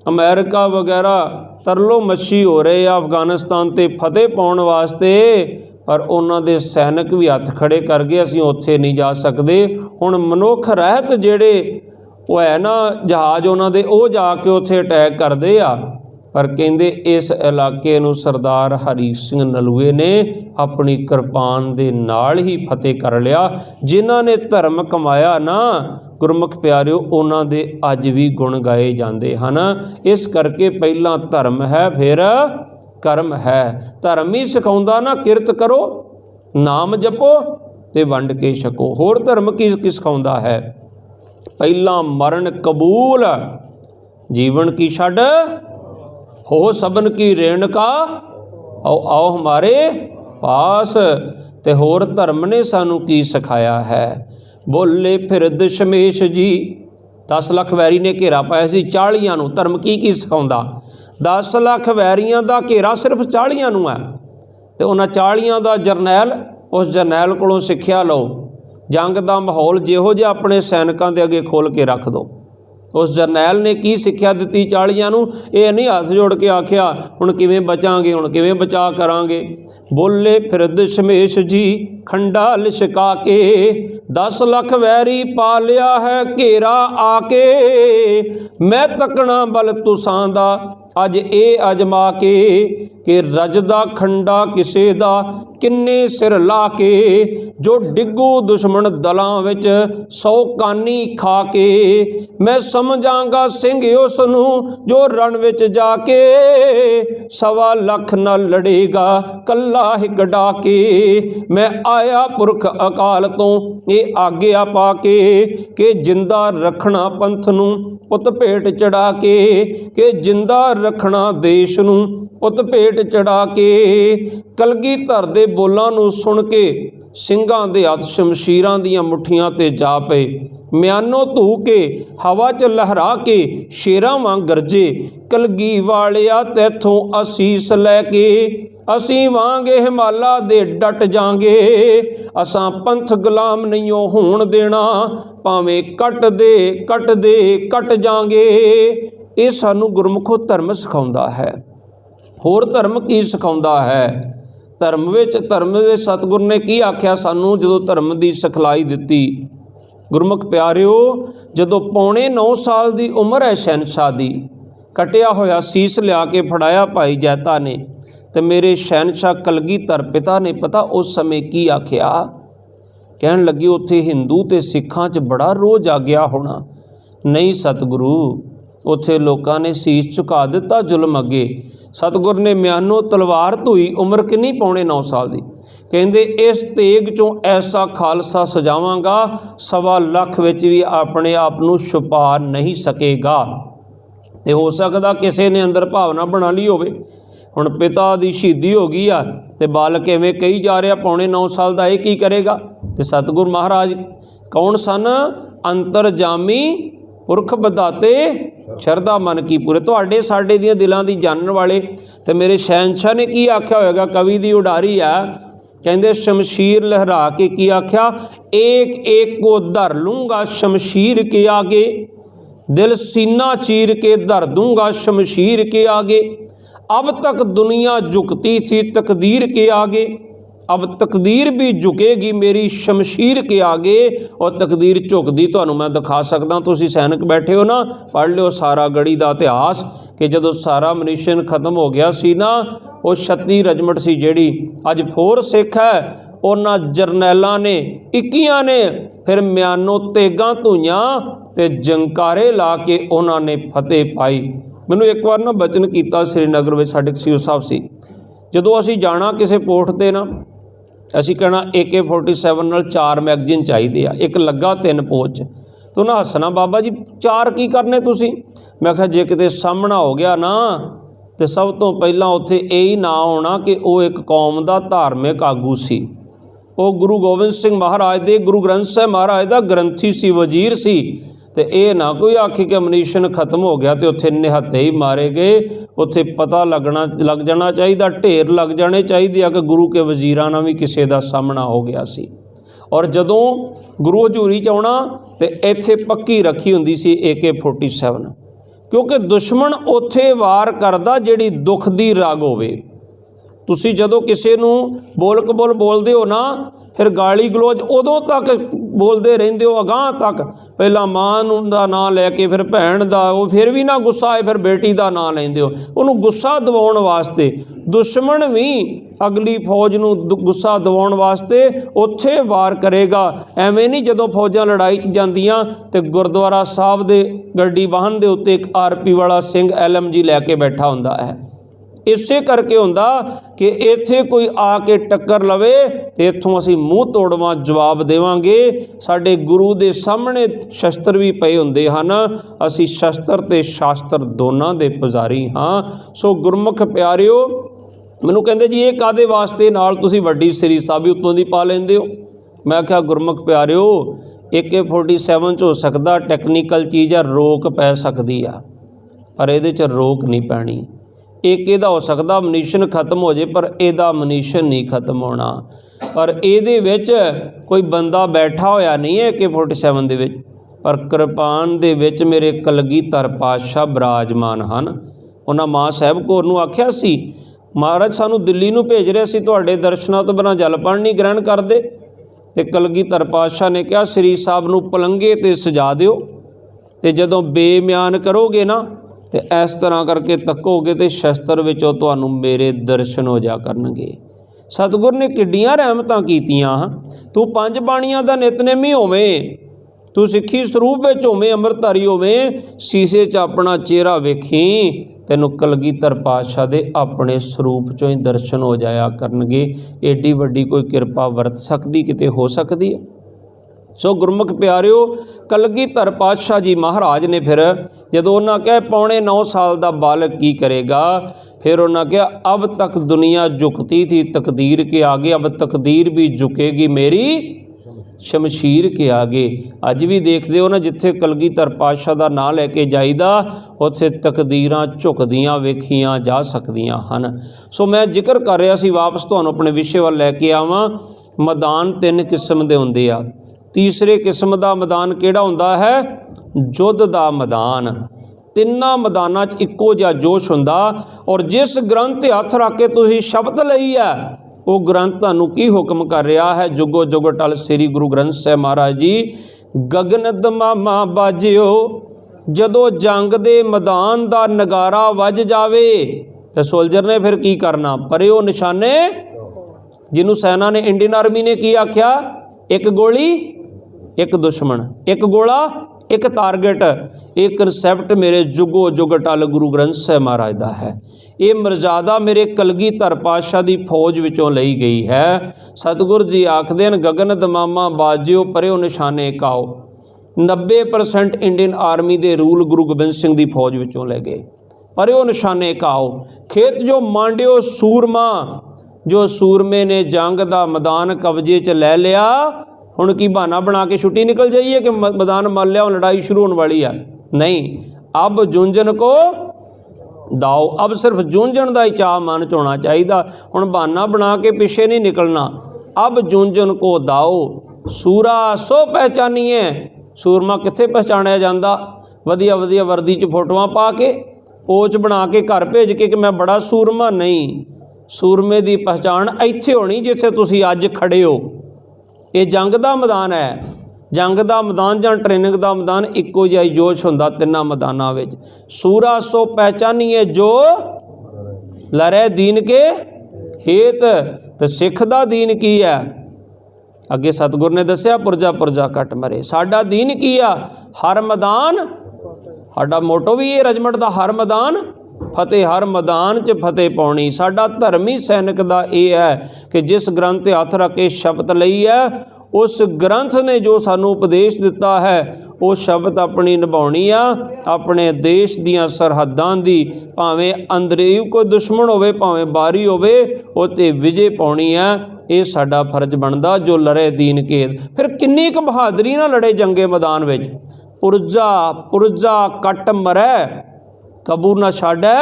अमेरिका वगैरह तरलो मच्छी हो रहे आ अफगानिस्तान ते फतेह पाउण वास्ते, पर उन्हां दे सैनिक भी हत्थ खड़े कर गए असीं उत्थे नहीं जा सकते। हुण मनुख रहत जिहड़े वो है ना जहाज उन्हां दे वो जाके उत्थे अटैक करदे आ, पर कहंदे इस इलाके नूं सरदार हरी सिंह नलूए ने अपनी किरपान दे नाल ही फतेह कर लिया। जिन्हां ने धर्म कमाया ना गुरमुख प्यारिओ उन्हां दे अज भी गुण गाए जाते हैं। इस करके पहला धर्म है फिर कर्म है। धर्म ही सिखाउंदा ना किरत करो नाम जपो ते वंड के छको। होर धर्म की सिखाउंदा है पहला मरण कबूल जीवन की छड़ हो सबन की रेणुका आओ आओ हमारे पास। ते होर धर्म ने सानू की सिखाया है। बोले फिर दशमेश जी 10 लाख वैरी ने घेरा पाया सी 40 नूं। धर्म की सिखाउंदा 10 लाख वैरियां दा घेरा सिर्फ 40 नूं है। तो उन्हां 40 दा जरनैल उस जरनैल कोलों सिक्ख्या लो। जंग दा माहौल जिहो जिहा अपने सैनिकां दे अगे खोल के रख दो। उस जरनैल ने की सिक्ख्या दी 40 नूं? ये नहीं हाथ जोड़ के आख्या हुण किवें बचांगे, हुण किवें बचा करांगे। बोले फिर दशमेश जी खंडा लिशका के 10 लाख वैरी पा लिया है घेरा आके। मैं तकना बल तुसां दा अज ए अजमा के रजदा खंडा किसे दा किन्ने सिर ला के। जो डिगू दुश्मन दलां विच 100 कानी खा के। मैं समझांगा सिंह उस नूं जो रण विच जाके 1.25 लाख न लड़ेगा कल्ला हिक डाके। मैं आया पुरख अकाल तो ये आग्या पाके कि जिंदा रखना पंथ नूं पुत भेट चढ़ा के जिंदा रखना देश नूं पुत भेट चढ़ा के। कलगीधर दे बोलां नूं सुन के ਸਿੰਘਾਂ ਦੇ हथ शमशीरां दियां मुठियां ते जा पे। म्यानो धू के हवा च लहरा के शेरां वांग गरजे। कलगी वालिया तैथों असीस लैके असीं वांगे हिमाला दे डट जांगे। असां पंथ गुलाम नहीं होण देना भावें कट दे कट जांगे। ये सानू गुरमुखो धर्म सिखाउंदा है। होर धर्म की सिखाउंदा है? धर्म दे सतगुर ने की आख्या सानू जदों धर्म की सिखलाई दिती? गुरमुख प्यारिओ जदों 9.25 साल की उम्र है शहनशाह की, कटिया होया सीस लिया के फड़ाया भाई जैता ने, तो मेरे शहनशाह कलगीधर पिता ने पता उस समय की आख्या? कहन लगे उत्थे हिंदू ते सिखां च बड़ा रोह जागया होना। नहीं सतगुरु, उत्थे लोकां ने सीस झुका दिता जुल्म अगे। सतगुर ने म्यानो तलवार धोई। उम्र किन्नी? 9.25 साल की। कहते इस तेग चों ऐसा खालसा सजावांगा 1.25 लाख विच भी अपने आप नूं छुपा नहीं सकेगा। तो हो सकता किसी ने अंदर भावना बना ली होवे हुण पिता की शहीदी हो गई आ ते बालक इवें कही जा रहा 9.25 साल का, ये की करेगा? तो सतगुर महाराज कौन सन? अंतरजामी पुरख बधाते शरदा मन की पूरे। तुहाडे साडे दियां दिलां दी जानन वाले। तो मेरे शहनशाह ने की आख्या होएगा? कवि दी उडारी है। कहंदे शमशीर लहरा के की आख्या? एक एक को धर लूँगा शमशीर के आगे, दिल सीना चीर के धर दूँगा शमशीर के आगे। अब तक दुनिया झुकती थी तकदीर के आगे, अब तकदीर भी झुकेगी मेरी शमशीर के आगे। और तकदीर झुकदी तुहानूं मैं दिखा सकदा। तुसीं सैनिक बैठे हो ना, पढ़ लिओ सारा गढ़ी का इतिहास कि जदों सारा मिशन खत्म हो गया सी ना, ਉਹ 36 ਰਜਮਟ ਸੀ ਜਿਹੜੀ ਅੱਜ ਫੋਰ ਸਿੱਖ ਹੈ। ਉਹਨਾਂ ਜਰਨੈਲਾਂ ਨੇ 21 ਨੇ ਫਿਰ ਮਿਆਨੋਂ ਤੇਗਾਂ ਧੂਈਆਂ ਤੇ ਜੰਕਾਰੇ ਲਾ ਕੇ ਉਹਨਾਂ ਨੇ ਫਤਿਹ ਪਾਈ। ਮੈਨੂੰ ਇੱਕ ਵਾਰ ਨਾ ਬਚਨ ਕੀਤਾ ਸ੍ਰੀਨਗਰ ਵਿੱਚ ਸਾਡੇ ਸੀਓ ਸਾਹਿਬ ਸੀ, ਜਦੋਂ ਅਸੀਂ ਜਾਣਾ ਕਿਸੇ ਪੋਸਟ 'ਤੇ ਨਾ ਅਸੀਂ ਕਹਿਣਾ AK-47 ਨਾਲ 4 ਮੈਗਜ਼ੀਨ ਚਾਹੀਦੇ ਆ, ਇੱਕ ਲੱਗਾ 3 ਪੋਚ। ਤੂੰ ਨਾ ਹੱਸਣਾ, ਬਾਬਾ ਜੀ 4 ਕੀ ਕਰਨੇ ਤੁਸੀਂ? ਮੈਂ ਕਿਹਾ ਜੇ ਕਿਤੇ ਸਾਹਮਣਾ ਹੋ ਗਿਆ ਨਾ ਤੇ ਸਭ ਤੋਂ ਪਹਿਲਾਂ ਉੱਥੇ ਇਹ ਹੀ ਨਾ ਹੋਣਾ ਕਿ ਉਹ ਇੱਕ ਕੌਮ ਦਾ ਧਾਰਮਿਕ ਆਗੂ ਸੀ, ਉਹ ਗੁਰੂ ਗੋਬਿੰਦ ਸਿੰਘ ਮਹਾਰਾਜ ਦੇ, ਗੁਰੂ ਗ੍ਰੰਥ ਸਾਹਿਬ ਮਹਾਰਾਜ ਦਾ ਗ੍ਰੰਥੀ ਸੀ, ਵਜ਼ੀਰ ਸੀ। ਤੇ ਇਹ ਨਾ ਕੋਈ ਆਖੇ ਕਿ ਅਮਨੀਸ਼ਨ ਖਤਮ ਹੋ ਗਿਆ ਤੇ ਉੱਥੇ ਨਿਹੱਥੇ ਹੀ ਮਾਰੇ ਗਏ। ਉੱਥੇ ਪਤਾ ਲੱਗ ਜਾਣਾ ਚਾਹੀਦਾ, ਢੇਰ ਲੱਗ ਜਾਣੇ ਚਾਹੀਦੇ ਆ ਕਿ ਗੁਰੂ ਕੇ ਵਜ਼ੀਰਾਂ ਨਾਲ ਵੀ ਕਿਸੇ ਦਾ ਸਾਹਮਣਾ ਹੋ ਗਿਆ ਸੀ। ਔਰ ਜਦੋਂ ਗੁਰੂ ਹਜ਼ੂਰੀ 'ਚ ਆਉਣਾ ਤੇ ਇੱਥੇ ਪੱਕੀ ਰੱਖੀ ਹੁੰਦੀ ਸੀ AK-47, ਕਿਉਂਕਿ ਦੁਸ਼ਮਣ ਉੱਥੇ ਵਾਰ ਕਰਦਾ ਜਿਹੜੀ ਦੁੱਖ ਦੀ ਰਾਗ ਹੋਵੇ। ਤੁਸੀਂ ਜਦੋਂ ਕਿਸੇ ਨੂੰ ਬੋਲ ਕਬੋਲ ਬੋਲਦੇ ਹੋ ਨਾ, ਫਿਰ ਗਾਲੀ ਗਲੋਚ ਉਦੋਂ ਤੱਕ ਬੋਲਦੇ ਰਹਿੰਦੇ ਹੋ ਅਗਾਂਹ ਤੱਕ, ਪਹਿਲਾਂ ਮਾਂ ਨੂੰ ਦਾ ਨਾਂ ਲੈ ਕੇ ਫਿਰ ਭੈਣ ਦਾ, ਉਹ ਫਿਰ ਵੀ ਨਾ ਗੁੱਸਾ ਆਏ ਫਿਰ ਬੇਟੀ ਦਾ ਨਾਂ ਲੈਂਦੇ ਹੋ। ਉਹਨੂੰ ਗੁੱਸਾ ਦਿਵਾਉਣ ਵਾਸਤੇ ਦੁਸ਼ਮਣ ਵੀ ਅਗਲੀ ਫੌਜ ਨੂੰ ਗੁੱਸਾ ਦਿਵਾਉਣ ਵਾਸਤੇ ਉੱਥੇ ਵਾਰ ਕਰੇਗਾ। ਐਵੇਂ ਨਹੀਂ ਜਦੋਂ ਫੌਜਾਂ ਲੜਾਈ 'ਚ ਜਾਂਦੀਆਂ ਤੇ ਗੁਰਦੁਆਰਾ ਸਾਹਿਬ ਦੇ ਗੱਡੀ ਵਾਹਨ ਦੇ ਉੱਤੇ ਇੱਕ RP ਵਾਲਾ ਸਿੰਘ LMG ਲੈ ਕੇ ਬੈਠਾ ਹੁੰਦਾ ਹੈ। ਇਸੇ ਕਰਕੇ ਹੁੰਦਾ ਕਿ ਇੱਥੇ ਕੋਈ ਆ ਕੇ ਟੱਕਰ ਲਵੇ ਤੇ ਇੱਥੋਂ ਅਸੀਂ ਮੂੰਹ ਤੋੜਵਾਂ ਜਵਾਬ ਦੇਵਾਂਗੇ। ਸਾਡੇ ਗੁਰੂ ਦੇ ਸਾਹਮਣੇ ਸ਼ਸਤਰ ਵੀ ਪਏ ਹੁੰਦੇ ਹਨ, ਅਸੀਂ ਸ਼ਸਤਰ ਤੇ ਸ਼ਾਸਤਰ ਦੋਨਾਂ ਦੇ ਪੁਜਾਰੀ ਹਾਂ। ਸੋ ਗੁਰਮੁਖ ਪਿਆਰਿਓ, ਮੈਨੂੰ ਕਹਿੰਦੇ ਜੀ ਇਹ ਕਾਹਦੇ ਵਾਸਤੇ, ਨਾਲ ਤੁਸੀਂ ਵੱਡੀ ਸ੍ਰੀ ਸਾਹਿਬ ਵੀ ਉੱਤੋਂ ਦੀ ਪਾ ਲੈਂਦੇ ਹੋ। ਮੈਂ ਕਿਹਾ ਗੁਰਮੁਖ ਪਿਆਰਿਓ, AK-47 'ਚ ਹੋ ਸਕਦਾ ਟੈਕਨੀਕਲ ਚੀਜ਼ ਆ, ਰੋਕ ਪੈ ਸਕਦੀ ਆ, ਪਰ ਇਹਦੇ 'ਚ ਰੋਕ ਨਹੀਂ ਪੈਣੀ। AK ਦਾ ਹੋ ਸਕਦਾ ਅਮਨੀਸ਼ਨ ਖਤਮ ਹੋ ਜੇ, ਪਰ ਇਹਦਾ ਅਮਨੀਸ਼ਨ ਨਹੀਂ ਖਤਮ ਹੋਣਾ। ਪਰ ਇਹਦੇ ਵਿੱਚ ਕੋਈ ਬੰਦਾ ਬੈਠਾ ਹੋਇਆ ਨਹੀਂ ਹੈ AK-47 ਦੇ ਵਿੱਚ, ਪਰ ਕਿਰਪਾਨ ਦੇ ਵਿੱਚ ਮੇਰੇ ਕਲਗੀਧਰ ਪਾਤਸ਼ਾਹ ਬਿਰਾਜਮਾਨ ਹਨ। ਉਹਨਾਂ ਮਾਂ ਸਾਹਿਬ ਕੌਰ ਨੂੰ ਆਖਿਆ ਸੀ, ਮਹਾਰਾਜ ਸਾਨੂੰ ਦਿੱਲੀ ਨੂੰ ਭੇਜ ਰਿਹਾ ਸੀ, ਤੁਹਾਡੇ ਦਰਸ਼ਨਾਂ ਤੋਂ ਬਿਨਾਂ ਜਲ ਪਾਣੀ ਨਹੀਂ ਗ੍ਰਹਿਣ ਕਰਦੇ। ਤੇ ਕਲਗੀਧਰ ਪਾਤਸ਼ਾਹ ਨੇ ਕਿਹਾ ਸ੍ਰੀ ਸਾਹਿਬ ਨੂੰ ਪਲੰਘੇ 'ਤੇ ਸਜਾ ਦਿਓ, ਤੇ ਜਦੋਂ ਬੇਮਿਆਨ ਕਰੋਗੇ ਨਾ ਤੇ ਇਸ ਤਰ੍ਹਾਂ ਕਰਕੇ ਤੱਕੋਗੇ ਤੇ ਸ਼ਸਤਰ ਵਿੱਚੋਂ ਤੁਹਾਨੂੰ ਮੇਰੇ ਦਰਸ਼ਨ ਹੋ ਜਾ ਕਰਨਗੇ। ਸਤਿਗੁਰ ਨੇ ਕਿੱਡੀਆਂ ਰਹਿਮਤਾਂ ਕੀਤੀਆਂ। ਤੂੰ 5 ਬਾਣੀਆਂ ਦਾ ਨਿਤਨੇਮੀ ਹੋਵੇਂ, ਤੂੰ ਸਿੱਖੀ ਸਰੂਪ ਵਿੱਚ ਹੋਵੇਂ, ਅੰਮ੍ਰਿਤਧਾਰੀ ਹੋਵੇਂ, ਸ਼ੀਸ਼ੇ 'ਚ ਆਪਣਾ ਚਿਹਰਾ ਵੇਖੀ, ਤੈਨੂੰ ਕਲਗੀਧਰ ਪਾਤਸ਼ਾਹ ਦੇ ਆਪਣੇ ਸਰੂਪ 'ਚੋਂ ਹੀ ਦਰਸ਼ਨ ਹੋ ਜਾਇਆ ਕਰਨਗੇ। ਏਡੀ ਵੱਡੀ ਕੋਈ ਕਿਰਪਾ ਵਰਤ ਸਕਦੀ, ਕਿਤੇ ਹੋ ਸਕਦੀ ਹੈ? ਸੋ ਗੁਰਮੁਖ ਪਿਆਰਿਓ, ਕਲਗੀਧਰ ਪਾਤਸ਼ਾਹ ਜੀ ਮਹਾਰਾਜ ਨੇ ਫਿਰ ਜਦੋਂ ਉਹਨਾਂ ਕਹੇ ਪੌਣੇ 9 ਸਾਲ ਦਾ ਬਾਲਕ ਕੀ ਕਰੇਗਾ, फिर उन्होंने कहा अब तक दुनिया झुकती थी तकदीर के आगे, अब तकदीर भी झुकेगी मेरी शमशीर के आगे। अज भी देखते हो ना, जिथे कलगीधर पातशाह का नाम लैके जाईदा उत्थे तकदीरां झुकदियां वेखियां जा सकदियां हन। सो मैं जिक्र कर रहा सी, वापस तुहानूं अपने विषय वाल लैके आवां। मैदान 3 किस्म दे हुंदे आ। तीसरे किस्म का मैदान किहड़ा हुंदा है? युद्ध का मैदान। तिन्ना मैदानां 'च इक्को जिहा जोश हुंदा। और जिस ग्रंथ हथ रख के तुसीं शब्द लई है वो ग्रंथ तुहानूं की हुक्म कर रहा है? जुगो जुग टल श्री गुरु ग्रंथ साहिब महाराज जी। गगन दमामा बाजियो, जदों जंग दे मैदान दा नगारा वज जावे तो सोल्जर ने फिर की करना? परे निशाने, जिन्हों सेना ने इंडियन आर्मी ने की आख्या, एक गोली एक दुश्मन, एक गोला एक टारगेट। एक कंसैप्ट मेरे जुगो जुग टल गुरु ग्रंथ साहिब महाराज दा है। ये मर्यादा मेरे कलगीधर पातशाह की फौज विचों लई गई है। सतगुरु जी आखदे हैं, गगन दमामा बाजियो परे निशाने काओ। 90% इंडियन आर्मी दे रूल गुरु गोबिंद सिंह की फौज विचों ले गए। परे निशाने काओ। खेत जो मांडियो सूरमा, जो सूरमे ने जंग का मैदान कब्जे च ले लिया, हुण की बहाना बना के छुट्टी निकल जाइए कि मैदान मान लिया लड़ाई शुरू होने वाली है? नहीं, अब जूंझन को दाओ। अब सिर्फ जूंझन का ही चाह मन च होना चाहिए। हुण बहाना बना के पिछे नहीं निकलना। अब जूंझन को दाओ, सूरा सो पहचानिए। सूरमा कित्थे पहचानिया जाता? वधिया वधिया वर्दी च फोटोआं पा के, पोच बना के घर भेज के कि मैं बड़ा सूरमा। नहीं, सूरमे की पहचान इत्थे होनी जिथे तुसीं अज खड़े हो। ये जंग का मैदान है। जंग का मैदान जां ट्रेनिंग का मैदान इक्को जिहा जोश हुंदा तिन्नां मैदानां विच। सूरा सो पहचानिए जो लरै दीन के हेत। तो सिख दा दीन की है? अगे सतगुर ने दसिया पुरजा पुरजा कट मरे। साडा दीन की आ? हर मैदान, साडा मोटो भी ये रजमट दा हर मैदान फतेह, हर मैदान च फतेह पाउणी। साडा धर्म ही सैनिक दा ये है कि जिस ग्रंथ ते हथ रख के शपथ लई है, उस ग्रंथ ने जो सानू उपदेश दिता है वो शब्द अपनी निभाउणी आ। अपने देश दियां सरहदां दी भावें अंदरीव कोई दुश्मन होवे भावें बाहरी होवे उत्ते विजय पाउणी है। ये साडा फर्ज बनदा जो लड़े दीन के। फिर किन्नी क बहादरी नाल लड़े जंगे मैदान विच। पुरजा पुरजा कट मरै कबू ना छाड़ै।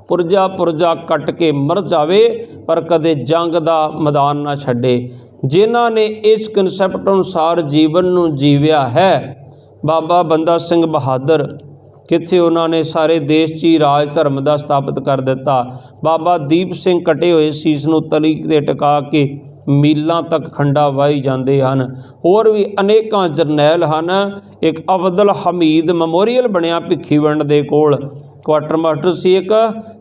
पुरजा पुरजा कट के मर जावे पर कदे जंग दा मैदान ना छड्डे। जिन्हां ने इस कंसैप्ट अनुसार जीवन नूं जीविया है, बाबा बंदा सिंह बहादुर कित्थे उन्होंने सारे देश च ही राज धर्म का स्थापित कर दिता। बाबा दीप सिंह कटे हुए सीस नूं तली ते टिका के मीलों तक खंडा वाही जाते हैं। होर भी अनेकां जरनैल हैं। एक अब्दुल हमीद मैमोरीअल बनया भिखीविंड दे कोल, क्वार्टर मास्टर सी एक।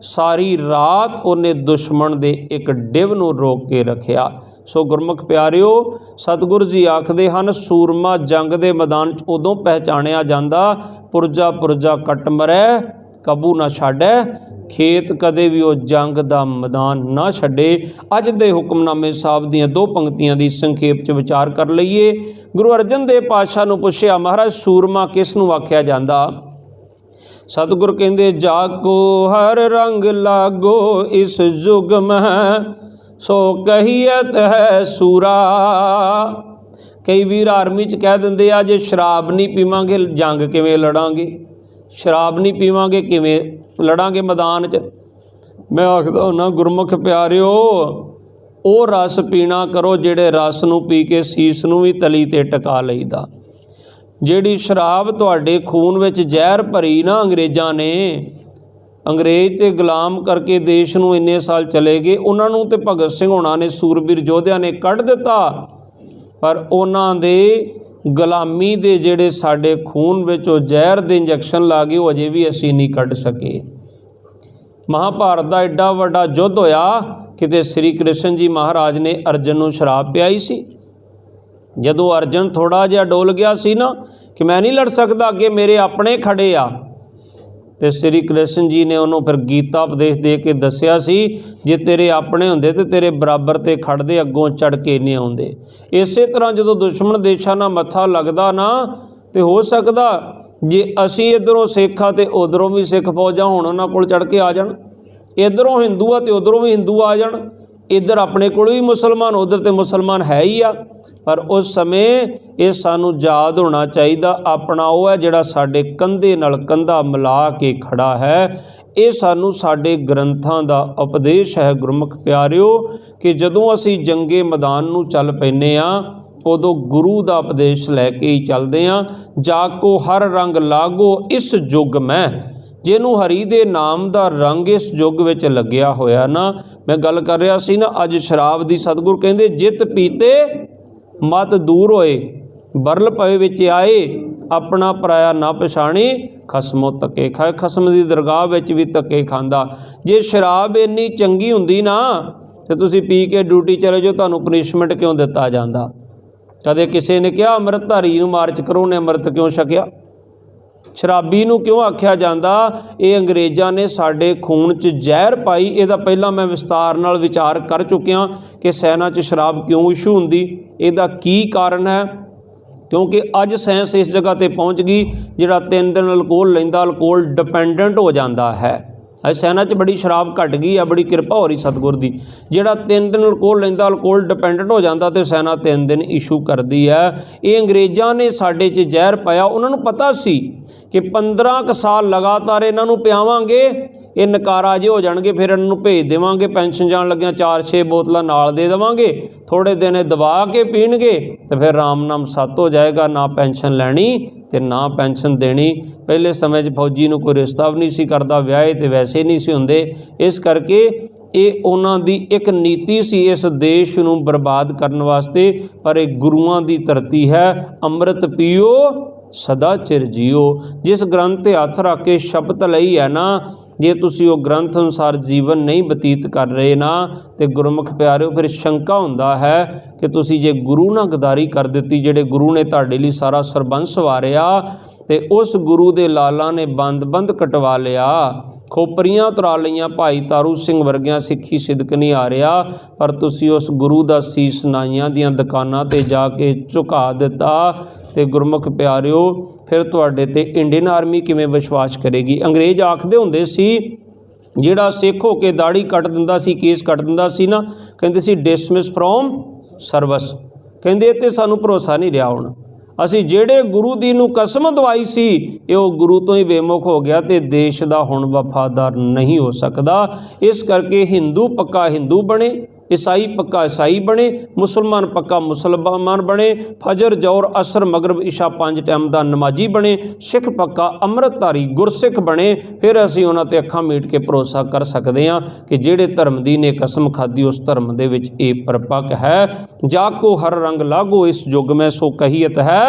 सारी रात उन्हें दुश्मन दे एक डिव नूं रोक के रखिया। सो गुरमुख प्यारिओ, सतगुरु जी आखदे हन सूरमा जंग दे मैदान च उदों पहचानिया जांदा पुरजा पुरजा कट मरै कबू ना छाड़ै। खेत कदे भी वो जंग दा मैदान ना छड्डे। अज दे हुक्मनामे साहब दियां दो पंक्तियां दी संखेप च विचार कर लईए। गुरु अर्जन देव पातशाह नूं पुछया, महाराज सूरमा किस नूं आख्या जांदा? सतगुर कहंदे जाको हर रंग लागो इस जुग में सो कहियत है सूरा। कई वीर आर्मी च कह देंदे आ जे शराब नहीं पीवांगे जंग किवें लड़ांगे, शराब नहीं पीवांगे किवें लड़ांगे मैदान च। मैं आखदा हुन्ना गुरमुख प्यारिओ, वो रस पीना करो जिहड़े रस नूं पी के सीस नूं भी तली ते टका लईदा। जिहड़ी शराब तुहाडे खून विच जहर भरी ना अंग्रेज़ां ने, अंग्रेज ते गुलाम करके देश नूं इन्ने साल चले गए, उन्हां नूं ते भगत सिंह होणां ने सूरबीर योद्धिਆਂ ने कढ़ दिता, पर उन्हां दे गुलामी दे जिहड़े साडे खून विच वो जहर दे इंजैक्शन ला गए, वो अजे भी असीं नहीं कढ़ सके। महाभारत दा एडा वड्डा युद्ध होया, किते श्री कृष्ण जी महाराज ने अर्जन नूं शराब पियाई सी। जदों अर्जन थोड़ा जिहा डोल गया सी ना कि मैं नहीं लड़ सकदा, अगे मेरे अपने खड़े आ, तो श्री कृष्ण जी ने उन्होंने फिर गीता उपदेश दे के दसिया सी, जे तेरे अपने होंदे तो तेरे बराबर ते खड़दे, अगों चढ़ के नहीं आउंदे। इस तरह जो दुश्मन देशों नाल मत्था लगदा ना, तो हो सकदा जे असी इधरों सिख आ तो उधरों भी सिख फौजां हुण उन्हां कोल चढ़ के आ जाण, इधरों हिंदू आ तो उधरों भी हिंदू आ जाण, इधर अपने कोल भी मुसलमान उधर तो मुसलमान है ही आ। पर उस समय ये सानू याद होना चाहिए अपना वो है जिहड़ा साडे कंधे नाल कंधा मिला के खड़ा है। ये सानू साडे ग्रंथां दा उपदेश है गुरमुख प्यारिओ कि जदों असी जंगे मैदान नूं चल पैने आ उदों गुरु दा उपदेश लैके ही चलदे आ। जाको हर रंग लागो इस युग में, जिन्हों हरी दे नाम दा रंग इस युग विच लग्या होया ना। मैं गल कर रहा सी ना अज शराब दी, सतगुर कहंदे जित पीते मत दूर होए, बरल पए विच आए, अपना पराया ना पछाणी, खसमों धक्के खाए। खसम दी दरगाह विच भी धक्के खांदा। जे शराब इन्नी चंगी हुंदी ना तो तुसीं पी के ड्यूटी चले जाओ, तुहानूं पनिशमेंट क्यों दिता जांदा? कदे किसी ने कहा अमृतधारी नूं मार्च करो, उन्हें अमृत क्यों छकिया? शराबी नूं क्यों आख्या जांदा? ये अंग्रेज़ां ने साडे खून च जहर पाई। इहदा पहला मैं विस्तार नाल विचार कर चुकिया कि सैना च शराब क्यों इशू हुंदी, इहदा की कारण है। क्योंकि अज साइंस इस जगह ते पहुँच गई जिहड़ा 3 दिन अल्कोहल लैंदा अल्कोहल डिपेंडेंट हो जाता है। अज सैना च बड़ी शराब घट गई है, बड़ी किरपा हो रही सतगुर दी। जिहड़ा 3 दिन अल्कोहल लैंदा अल्कोहल डिपेंडेंट हो जाता तो सैना 3 दिन इशू करती है। ये अंग्रेज़ां ने साडे च जहर पाया। उन्होंने पता सी कि 15 साल लगातार इन्हों पियावांगे ये नकारा जे हो जाएंगे, फिर इन्हों भेज देवांगे, पेंशन जान लग्या 4-6 बोतलां नाल दे देवांगे, थोड़े दिन दबा के पीणगे तो फिर राम नाम सत हो जाएगा, ना पेंशन लैनी तो ना पेंशन देनी। पहले समय फौजी नूं कोई रिश्ता भी नहीं सी करदा, विआहे तो वैसे नहीं सी हुंदे। इस करके ये उन्हां दी एक नीति सी इस देश नूं बर्बाद करन वास्ते। पर एक गुरुआं दी धरती है, अमृत पीओ ਸਦਾ ਚਿਰ ਜੀਓ। ਜਿਸ ਗ੍ਰੰਥ 'ਤੇ ਹੱਥ ਰੱਖ ਕੇ ਸ਼ਪਥ ਲਈ ਹੈ ਨਾ, ਜੇ ਤੁਸੀਂ ਉਹ ਗ੍ਰੰਥ ਅਨੁਸਾਰ ਜੀਵਨ ਨਹੀਂ ਬਤੀਤ ਕਰ ਰਹੇ ਨਾ, ਤੇ ਗੁਰਮੁਖ ਪਿਆਰਿਓ ਫਿਰ ਸ਼ੰਕਾ ਹੁੰਦਾ ਹੈ ਕਿ ਤੁਸੀਂ ਜੇ ਗੁਰੂ ਨਾਲ ਗਦਾਰੀ ਕਰ ਦਿੱਤੀ, ਜਿਹੜੇ ਗੁਰੂ ਨੇ ਤੁਹਾਡੇ ਲਈ ਸਾਰਾ ਸਰਬੰਸ ਵਾਰਿਆ, ਤੇ ਉਸ ਗੁਰੂ ਦੇ ਲਾਲਾਂ ਨੇ ਬੰਦ ਕਟਵਾ ਲਿਆ, ਖੋਪਰੀਆਂ ਤੁਰਾ ਲਈਆਂ, ਭਾਈ ਤਾਰੂ ਸਿੰਘ ਵਰਗਿਆਂ ਸਿੱਖੀ ਸਿਦਕ ਨਹੀਂ ਆ ਰਿਹਾ, ਪਰ ਤੁਸੀਂ ਉਸ ਗੁਰੂ ਦਾ ਸੀਸ ਨਾਈਆਂ ਦੀਆਂ ਦੁਕਾਨਾਂ 'ਤੇ ਜਾ ਕੇ ਝੁਕਾ ਦਿੱਤਾ। ਤੇ ਗੁਰਮੁਖ ਪਿਆਰਿਓ ਫਿਰ ਤੁਹਾਡੇ ਤੇ ਇੰਡੀਅਨ ਆਰਮੀ ਕਿਵੇਂ ਵਿਸ਼ਵਾਸ ਕਰੇਗੀ। ਅੰਗਰੇਜ਼ ਆਖਦੇ ਹੁੰਦੇ ਸੀ, ਜਿਹੜਾ ਸਿੱਖ ਹੋ ਕੇ ਦਾੜੀ ਕੱਟ ਦਿੰਦਾ ਸੀ, ਕੇਸ ਕੱਟ ਦਿੰਦਾ ਸੀ ਨਾ, ਕਹਿੰਦੇ ਸੀ ਡਿਸਮਿਸ ਫਰੋਮ ਸਰਵਿਸ। ਕਹਿੰਦੇ ਇਹ 'ਤੇ ਸਾਨੂੰ ਭਰੋਸਾ ਨਹੀਂ ਰਿਹਾ। ਹੁਣ ਅਸੀਂ ਜਿਹੜੇ ਗੁਰੂ ਦੀ ਨੂੰ ਕਸਮ ਦਵਾਈ ਸੀ, ਇਹ ਉਹ ਗੁਰੂ ਤੋਂ ਹੀ ਬੇਮੁਖ ਹੋ ਗਿਆ ਤੇ ਦੇਸ਼ ਦਾ ਹੁਣ ਵਫਾਦਾਰ ਨਹੀਂ ਹੋ ਸਕਦਾ। ਇਸ ਕਰਕੇ ਹਿੰਦੂ ਪੱਕਾ ਹਿੰਦੂ ਬਣੇ, ईसाई पक्का ईसाई बने, मुसलमान पक्का मुसलमान बने, फजर जौर असर मगरब इशा 5 टाइम का नमाजी बने, सिख पक्का अमृतधारी गुरसिख बने। फिर असीं उन्हां ते अखां मीट के भरोसा कर सकते हाँ कि जिहड़े धर्म दी ने कसम खाधी उस धर्म दे विच ये परपक है। जाको हर रंग लागो इस युग में सो कहीयत है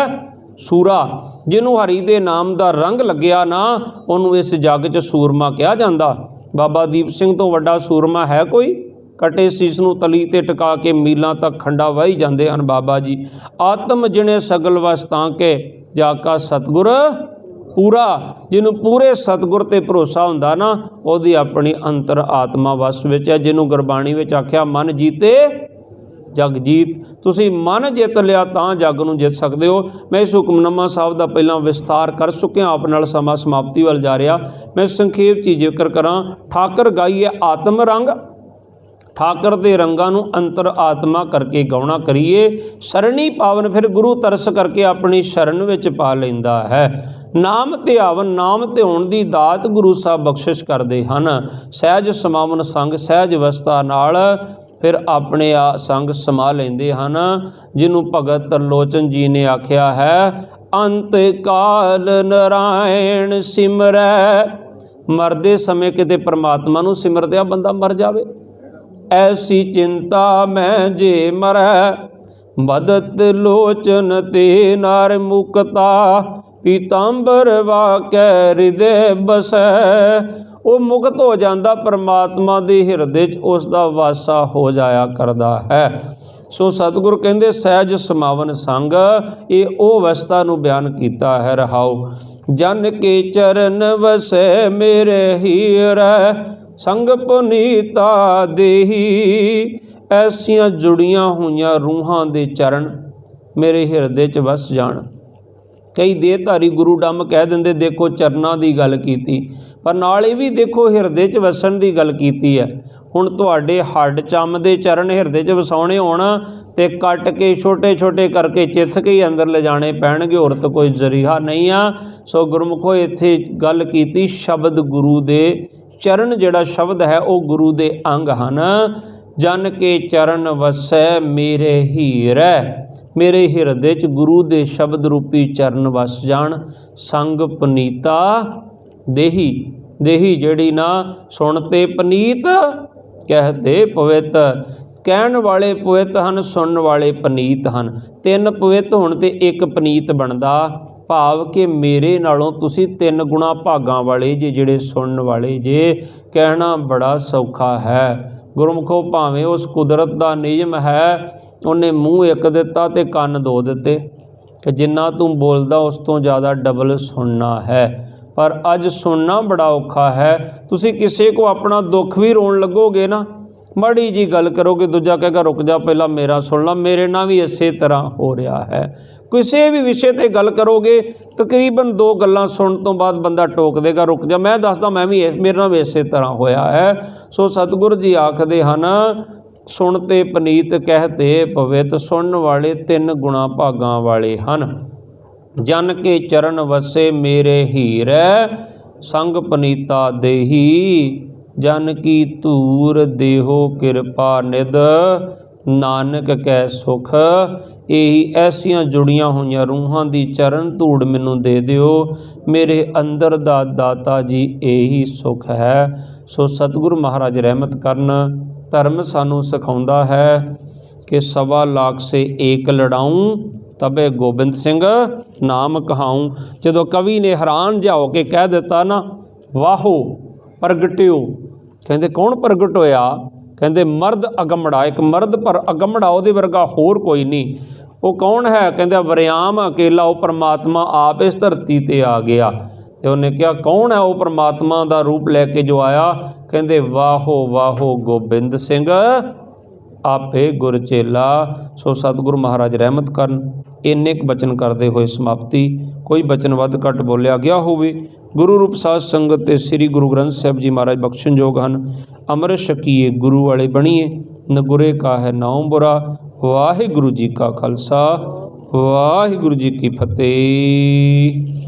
सूरा। जिन्हों हरि दे नाम का रंग लग्या ना, उन्होंने इस जग च सूरमा कहा जाता। बाबा दीप सिंह तो वड्डा सूरमा है कोई? कटे सीस नूं तली ते टिका के मीलों तक खंडा वाही जाते हैं बाबा जी। आत्म जिने सगल वस तां के जाका सतगुर पूरा। जिन्हों पूरे सतगुर ते भरोसा हुंदा ना, उहदी अपनी अंतर आत्मा वस विच है। जिन्हों गुरबाणी विच आख्या मन जीते जग जीत। तुसी मन जित लिया तां जग नूं जित सकते हो। मैं इस हुक्मनामा साहब का पहला विस्तार कर चुकिया, आप नाल समा समाप्ति वाल जा रहा। मैं संखेप च जिक्र करा। ठाकर गाई है आत्म रंग, ठाकर दे रंगां नूं अंतर आत्मा करके गाउणा करिए। सरणी पावन फिर गुरु तरस करके अपनी शरण विच पा लैंदा है। नाम ते आवन, नाम ते होण दी दात गुरु साहब बख्शिश करदे हन। सहज समावन संग सहज अवस्था नाल फिर अपने संग समा लेंदे हन। जिन्हों भगत तरलोचन जी ने आख्या है, अंत काल नारायण सिमरै। मरदे समय किते परमात्मा नूं सिमरदिया बंदा मर जावे। ऐसी चिंता मैं जे मरै, बदत लोचन ते नार मुकता। पीतांबर वाकै हृदय बसै। वो मुक्त हो जाता परमात्मा दे हिरदे च, उसका वासा हो जाया करदा है। सो सतगुर कहते सहज समावन संग, ये ओ अवस्था नूं बयान किया है। रहाओ जन के चरण वसै मेरे हीरै, संग पुनीता देही। ऐसियां जुड़ियां हुई रूहां दे चरण मेरे हिरदे च वस जाण। कई देहधारी गुरु डम कह देंदे देखो चरनां दी गल कीती, पर नाल ये भी देखो हिरदे च वसन दी गल कीती है। हुण तुहाडे हड्ड चम दे चरण हिरदे च वसाउणे होण ते कट के छोटे छोटे करके चिथ के ही अंदर ले जाने पैणगे, होर तो कोई जरिया नहीं आ। सो गुरमुखो इत्थे गल कीती शब्द गुरु दे चरण, जिहड़ा शब्द है वो गुरु दे अंग हन। जन के चरण वसै मेरे हीरै, मेरे हिरदे च गुरु दे शब्द रूपी चरण वस जाण। संग पनीता देही, देही जिहड़ी ना सुणते पनीत कहते पवित। कहण वाले पवित हन, सुनण वाले पनीत हन। तीन पवित होण ते एक पनीत बनदा। भाव कि मेरे नालों तुसी 3 गुणा भागां वाले जे, जिहड़े सुनण वाले जे। कहना बड़ा सौखा है। गुरमुखो भावें उस कुदरत दा नियम है, उन्हें मूँह एक दिता ते कन 2 दिते कि जिन्ना तू बोलदा उस तो ज़्यादा डबल सुनना है। पर अज सुनना बड़ा औखा है। तुसी किसी को अपना दुख भी रोन लगोगे ना, माड़ी जी गल करोगे, दूजा कहेगा रुक जा पहला मेरा सुन ला। मेरे नाल भी इसे तरह हो रहा है। किसी भी विषय ते गल करोगे, तकरीबन 2 गल्लां सुन तो बाद बंदा टोक देगा रुक जा, मैं दसदा मैं भी मेरे नाल भी इसे तरह होया है। सो सतगुरु जी आखदे हन, सुनते पनीत कहते पवित। सुनन वाले 3 गुणा भागां वाले हन। जन के चरण वसे मेरे हीरै, संग पनीता देही। जन की धूर देहो कृपा निध, नानक कै सुख। यही ऐसियां जुड़ियां हुई रूहां दी चरण धूड़ मैनू दे दिओ। मेरे अंदर दा दाता जी यही सुख है। सो सतगुरु महाराज रहमत करन। धर्म सानू सिखाउंदा है कि 1.25 लाख से एक लड़ाऊं तबे गोबिंद सिंह नाम कहाऊं। जदों कवि ने हैरान जिहा हो के कह दिता ना वाहो प्रगटिओ, कहते कौन प्रगट होया? कहते मर्द अगमड़ा, एक मर्द पर अगमड़ा उहदे वर्गा होर कोई नहीं। वो कौन है? कहते वरियाम अकेला, वो परमात्मा आप इस धरती ते आ गया। तो उन्हें क्या कौन है वो परमात्मा का रूप लैके जो आया? कहते वाहो वाहो गोबिंद सिंह आपे गुर चेला। सो सतगुरु महाराज रहमत करन। इन्ने क बचन करते हुए समाप्ति। कोई बचन वध घट बोलिया गया होवे गुरु रूप साध संगत ते श्री गुरु ग्रंथ साहिब जी महाराज बख्शण जोग हन। अमृत छकीए गुरु वाले बणीए, नगुरे का है नाम बुरा। वाहिगुरु जी का खालसा, वाहिगुरु जी की फतेह।